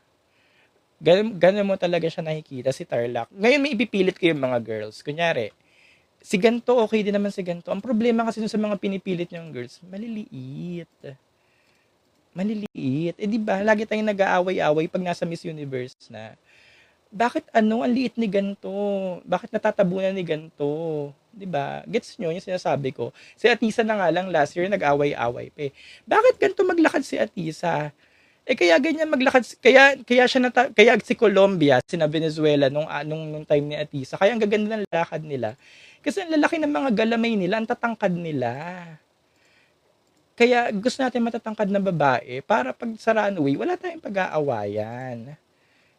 Ganun mo talaga siya nakikita, si Tarlac. Ngayon may ipipilit ko yung mga girls. Kunyari, si ganto, okay din naman si ganto. Ang problema kasi sa mga pinipilit niyong girls, maliliit. Di ba? Lagi tayong nag-aaway-away pag nasa Miss Universe na. Bakit ang liit ni ganto? Bakit natatabunan ni ganto? Di ba? Gets nyo yung sinasabi ko? Si Atisa na nga lang last year nag-away-away pa. Bakit ganto maglakad si Atisa? Kaya ganyan maglakad, kaya si Colombia, sina Venezuela nung time ni Atisa, kaya ang gaganda ng lakad nila. Kasi ang lalaki ng mga galamay nila, ang tatangkad nila. Kaya gusto natin matatangkad na babae para pag sa runway, wala tayong pag-aawayan.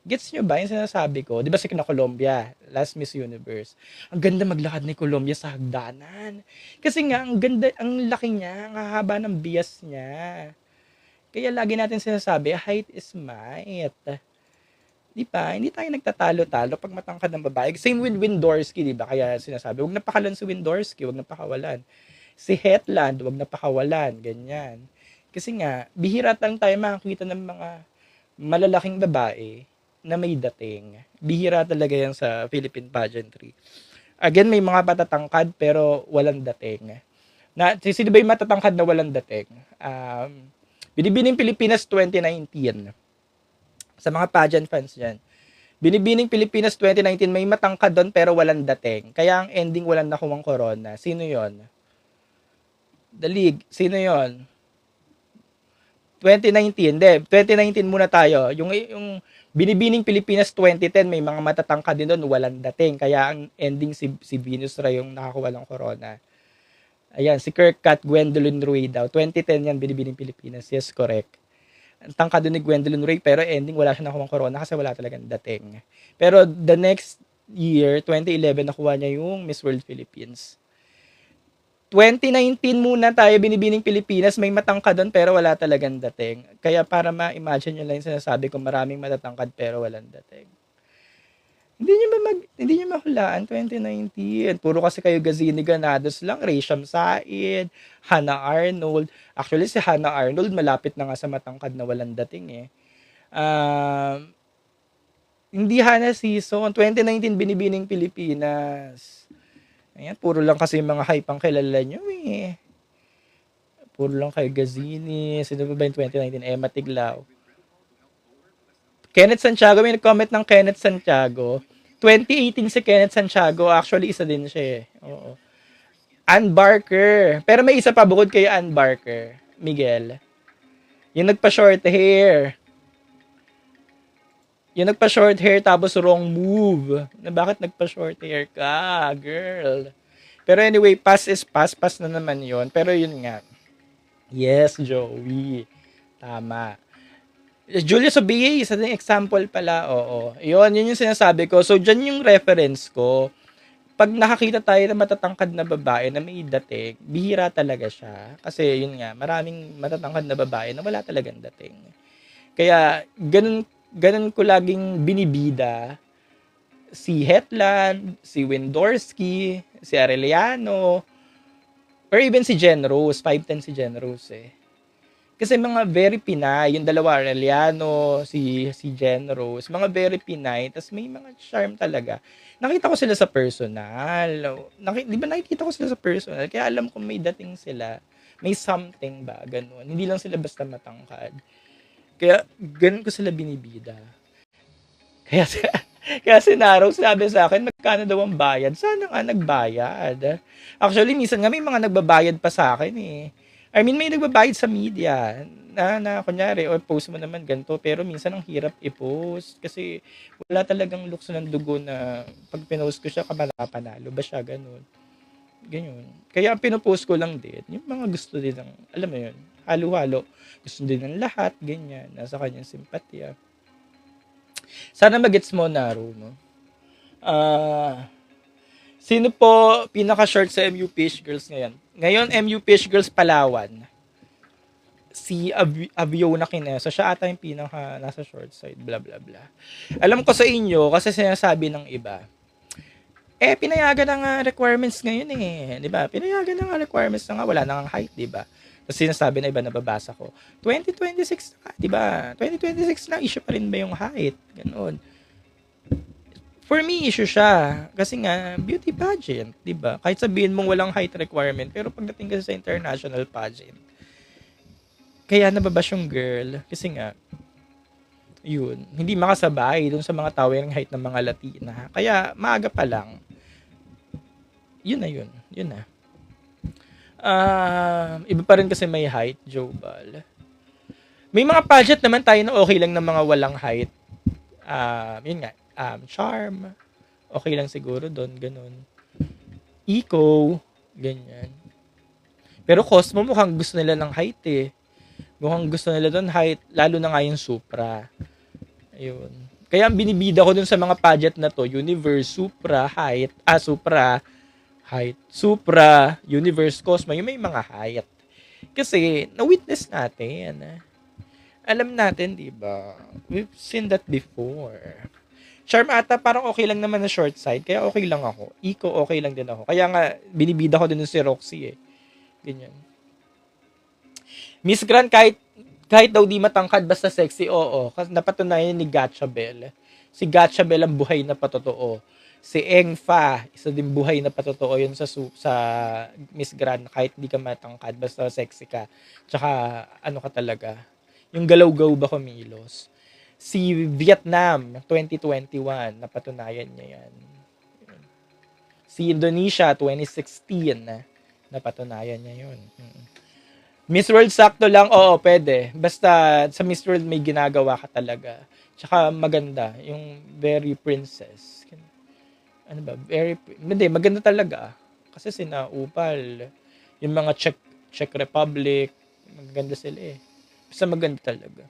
Gets nyo ba yung sinasabi ko? Di ba si Colombia, last Miss Universe, ang ganda maglakad ni Colombia sa hagdanan. Kasi nga, ang ganda, ang laki niya, ang hahaba ng bias niya. Kaya lagi natin sinasabi, height is might. Di ba? Hindi tayo nagtatalo-talo pag matangkad ng babae. Same with Windorski, di ba? Kaya sinasabi, huwag napakalan si Windorski, huwag napakawalan. Si Hetland, huwag napakawalan, ganyan. Kasi nga, bihira lang tayo makakita ng mga malalaking babae na may dating. Bihira talaga yan sa Philippine pageantry. Again, may mga matatangkad pero walang dating. Sino ba yung matatangkad na walang dating? Binibining Pilipinas 2019. Sa mga pageant fans dyan. Binibining Pilipinas 2019, may matangkad doon pero walang dating. Kaya ang ending walang nakuwang corona. Sino yon? The League. Sino yon? 2019. Hindi, 2019 muna tayo. Yung Binibining Pilipinas 2010, may mga matatangkad din doon, walang dating. Kaya ang ending si Venus Ray yung nakakuha ng corona. Ayan, si Kirkcat, Gwendolyn Ruey daw. 2010 yan, Binibining Pilipinas. Yes, correct. Ang tangkad doon ni Gwendolyn Ruey, pero ending wala siya nakuha ng corona kasi wala talagang dating. Pero the next year, 2011, nakuha niya yung Miss World Philippines. 2019 muna tayo, Binibining Pilipinas, may matangkad doon pero wala talagang dating. Kaya para ma-imagine nyo lang yung sinasabi ko, maraming matatangkad pero walang dating. Hindi nyo mahulaan 2019. Puro kasi kayo Gazini Ganados lang, Raysham Said, Hannah Arnold. Actually si Hannah Arnold malapit na nga sa matangkad na walang dating eh. Hindi Hannah season, 2019 Binibining Pilipinas. Ayan, puro lang kasi mga hype ang kilala nyo eh. Puro lang kayo Gazini. Sino ba yung 2019? Emma Tiglao. Kenneth Santiago, may nag-comment ng Kenneth Santiago. 2018 si Kenneth Santiago, actually isa din siya eh. Oo. Ann Barker. Pero may isa pa bukod kay Ann Barker. Miguel. Yung nagpa-short hair. Yung nagpa-short hair tapos wrong move. Na bakit nagpa-short hair ka, girl? Pero anyway, pass is pass. Pass na naman yon. Pero yun nga. Yes, Joey. Tama. Julia Sobie, isa din example pala. Oo. Yun yung sinasabi ko. So, dyan yung reference ko. Pag nakakita tayo na matatangkad na babae na may dating, bihira talaga siya. Kasi yun nga, maraming matatangkad na babae na wala talagang dating. Kaya, ganun ko laging binibida si Hetland, si Windorski, si Arellano, or even si Jen Rose. 5'10 si Jen Rose eh. Kasi mga very Pinay, yung dalawa, Arellano, si Jen Rose, mga very Pinay, tas may mga charm talaga. Nakita ko sila sa personal. Di ba nakikita ko sila sa personal? Kaya alam ko may dating sila. May something ba, ganun. Hindi lang sila basta matangkad. Kaya ganun ko sila binibida. Kaya si Naro sabi sa akin, magkano daw ang bayad? Sana nga nagbayad. Actually, minsan nga may mga nagbabayad pa sa akin eh. I mean, may nagbabayad sa media na kunyari, o post mo naman ganito, pero minsan ang hirap i-post kasi wala talagang lukso ng dugo na pag pinost ko siya, panalo ba siya, ganun. Ganyan. Kaya ang pinopost ko lang din, yung mga gusto din ng, alam mo yun, halo-halo. Gusto din ng lahat, ganyan, nasa kanyang simpatya. Sana magets mo, Naro, no? Sino po pinaka-short sa MUPH Girls ngayon? Ngayon, MUPH Girls Palawan. Si Aviona Quineso. Siya ata yung pinaka nasa short side. Blah, blah, blah. Alam ko sa inyo, kasi sinasabi ng iba, pinayagan na nga requirements ngayon eh. Di ba? Pinayagan na nga requirements na nga. Wala na nga height, di ba? Tapos sinasabi na iba, nababasa ko. 2026 na, di ba? 2026 na, issue pa rin ba yung height? Ganon. For me, issue siya. Kasi nga, beauty pageant, di ba? Kahit sabihin mong walang height requirement, pero pagdating kasi sa international pageant, kaya nababash yung girl. Kasi nga, yun, hindi makasabay dun sa mga towering height ng mga Latina. Kaya, maaga pa lang. Yun na. Iba pa rin kasi may height, Jobal. May mga pageant naman tayo na okay lang ng mga walang height. Yun nga, charm, okay lang siguro doon, ganun. Eco, ganyan. Pero Cosmo mukhang gusto nila ng height eh. Mukhang gusto nila doon height, lalo na nga yung Supra. Ayun. Kaya ang binibida ko doon sa mga pageant na to, Universe, Supra, height, Supra, Universe, Cosmo, yung may mga height. Kasi, na-witness natin. Alam natin, di ba? We've seen that before. Charm ata, parang okay lang naman na short side, kaya okay lang ako. Eco, okay lang din ako. Kaya nga, binibida ko din si Roxy eh. Ganyan. Miss Grand, kahit daw di matangkad, basta sexy, oo. Kasi napatunayan ni Gatchabel. Si Gatchabel ang buhay na patotoo. Si Engfa, isa din buhay na patotoo yun sa Miss Grand, kahit di ka matangkad, basta sexy ka. Tsaka, ano ka talaga, yung galaw-gaw ba kumilos. Si Vietnam, 2021, napatunayan niya yan. Si Indonesia, 2016, napatunayan niya yun. Miss World sakto lang, oo, pwede. Basta sa Miss World may ginagawa ka talaga. Tsaka maganda, yung very princess. Ano ba? Hindi, maganda talaga. Kasi sina Upal, yung mga Czech Republic, maganda sila eh. Basta maganda talaga.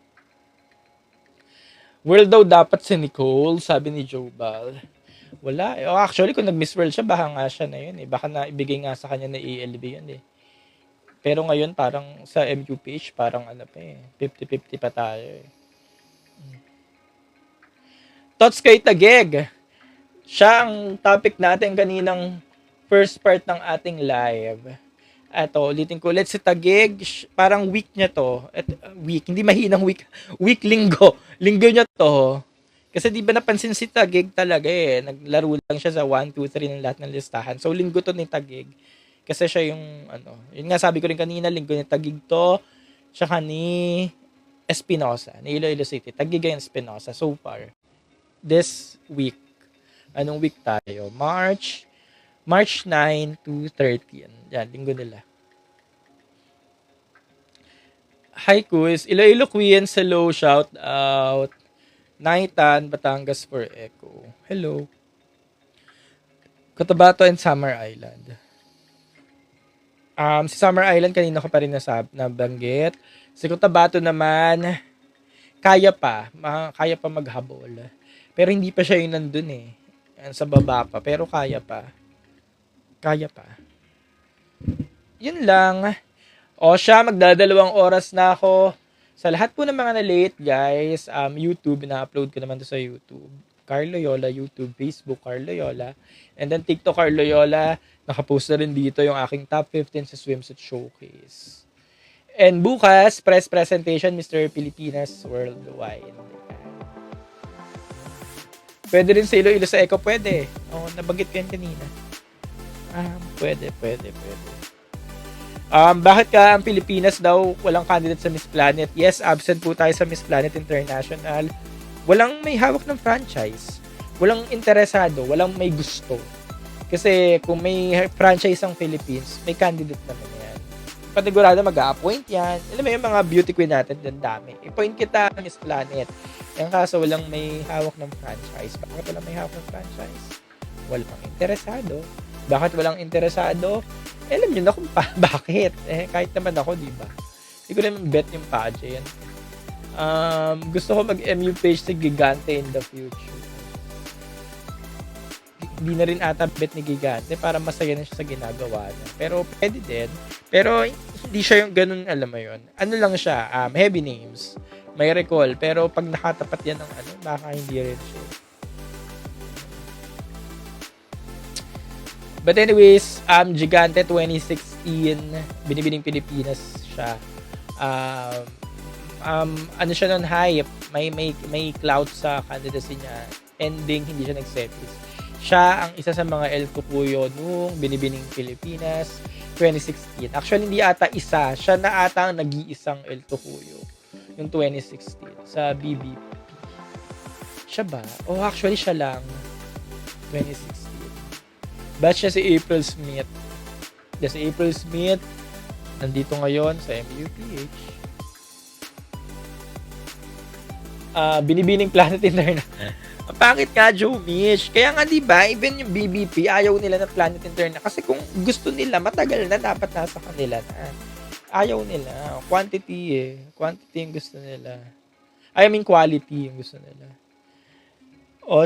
World daw dapat si Nicole, sabi ni Jobal. Wala. Oh, actually, kung nag-Miss World siya, baka nga siya na yun eh. Baka na ibigay nga sa kanya na ELB yun eh. Pero ngayon, parang sa MUPH, parang ano pa eh. 50-50 pa tayo eh. Thoughts kay Taguig. Siya ang topic natin kaninang first part ng ating live. Eto, ulitin ko ulit si Taguig, parang week niya to. Week, hindi mahinang week. Week, linggo. Linggo niya to. Kasi di ba napansin si Taguig talaga eh. Naglaro lang siya sa 1, 2, 3 ng lahat ng listahan. So, linggo to ni Taguig. Kasi siya yung, yun nga sabi ko rin kanina, linggo ni Taguig to. Tsaka ni Espinosa, ni Iloilo City. Taguig yung Espinosa so far. This week. Anong week tayo? March 9 to 13. Yan, linggo nila. Hi, Kuis. Iloilo Queens, hello, shout out. Naitan, Batangas for Echo. Hello. Cotabato and Summer Island. Si Summer Island, kanina ko pa rin nabanggit. Si Cotabato naman, kaya pa maghabol. Pero hindi pa siya yung nandun eh. Sa baba pa, pero kaya pa. Yun lang. O siya, magdadalawang oras na ako. Sa lahat po ng mga na-late, guys, YouTube, na-upload ko naman to sa YouTube. Carl Loyola, YouTube, Facebook, Carl Loyola. And then TikTok, Carl Loyola. Nakapost na rin dito yung aking top 15 sa swimsuit showcase. And bukas, press presentation, Mr. Pilipinas Worldwide. Pwede rin sa Iloilo sa Echo, pwede. Nabanggit ko yan kanina. Pwede. Bakit ka ang Pilipinas daw walang candidate sa Miss Planet? Yes, absent po tayo sa Miss Planet International. Walang may hawak ng franchise. Walang interesado. Walang may gusto. Kasi kung may franchise ang Philippines, may candidate naman yan. Panigurado mag-a-appoint yan. Alam mo yung mga beauty queen natin, din dami. I-point kita Miss Planet. Yung kaso walang may hawak ng franchise. Bakit walang may hawak ng franchise? Walang interesado. Bakit walang interesado? Alam nyo na kung bakit. Kahit naman ako, di ba? Hindi ko naman bet yung pageant. Gusto ko mag-MU page sa Gigante in the future. Hindi na rin ata bet ni Gigante para masaya na siya sa ginagawa niya. Pero pwede din. Pero hindi siya yung ganun, alam mo yun. Ano lang siya, heavy names. May recall, pero pag nakatapat yan ng baka hindi rin siya. But anyways, Gigante 2016, Binibining Pilipinas siya. Ano siya nun, hype. May clout sa candidacy niya. Ending, hindi siya nag-sepis. Siya ang isa sa mga El Cucuyo nung Binibining Pilipinas 2016. Actually, hindi ata isa. Siya na ata ang nag-iisang El Cucuyo yung 2016 sa BBP. Siya ba? Actually, siya lang. 2016. Batch siya si April Smith. Si April Smith, nandito ngayon sa MUPH. Binibining Planet International. Ang pangit nga, Joe Mish. Kaya nga, di ba, even yung BBP, ayaw nila ng Planet International. Kasi kung gusto nila, matagal na, dapat nasa kanila na. Ayaw nila. Quantity Quantity yung gusto nila. I mean, quality yung gusto nila.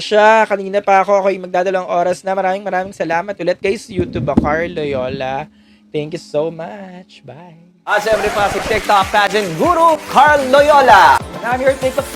Siya, kanina pa ako yung magdadalawang oras na. Maraming salamat ulit guys. YouTube, Carl Loyola. Thank you so much. Bye. Siyempre pa si TikTok pageant guru, Carl Loyola. And I'm your TikTok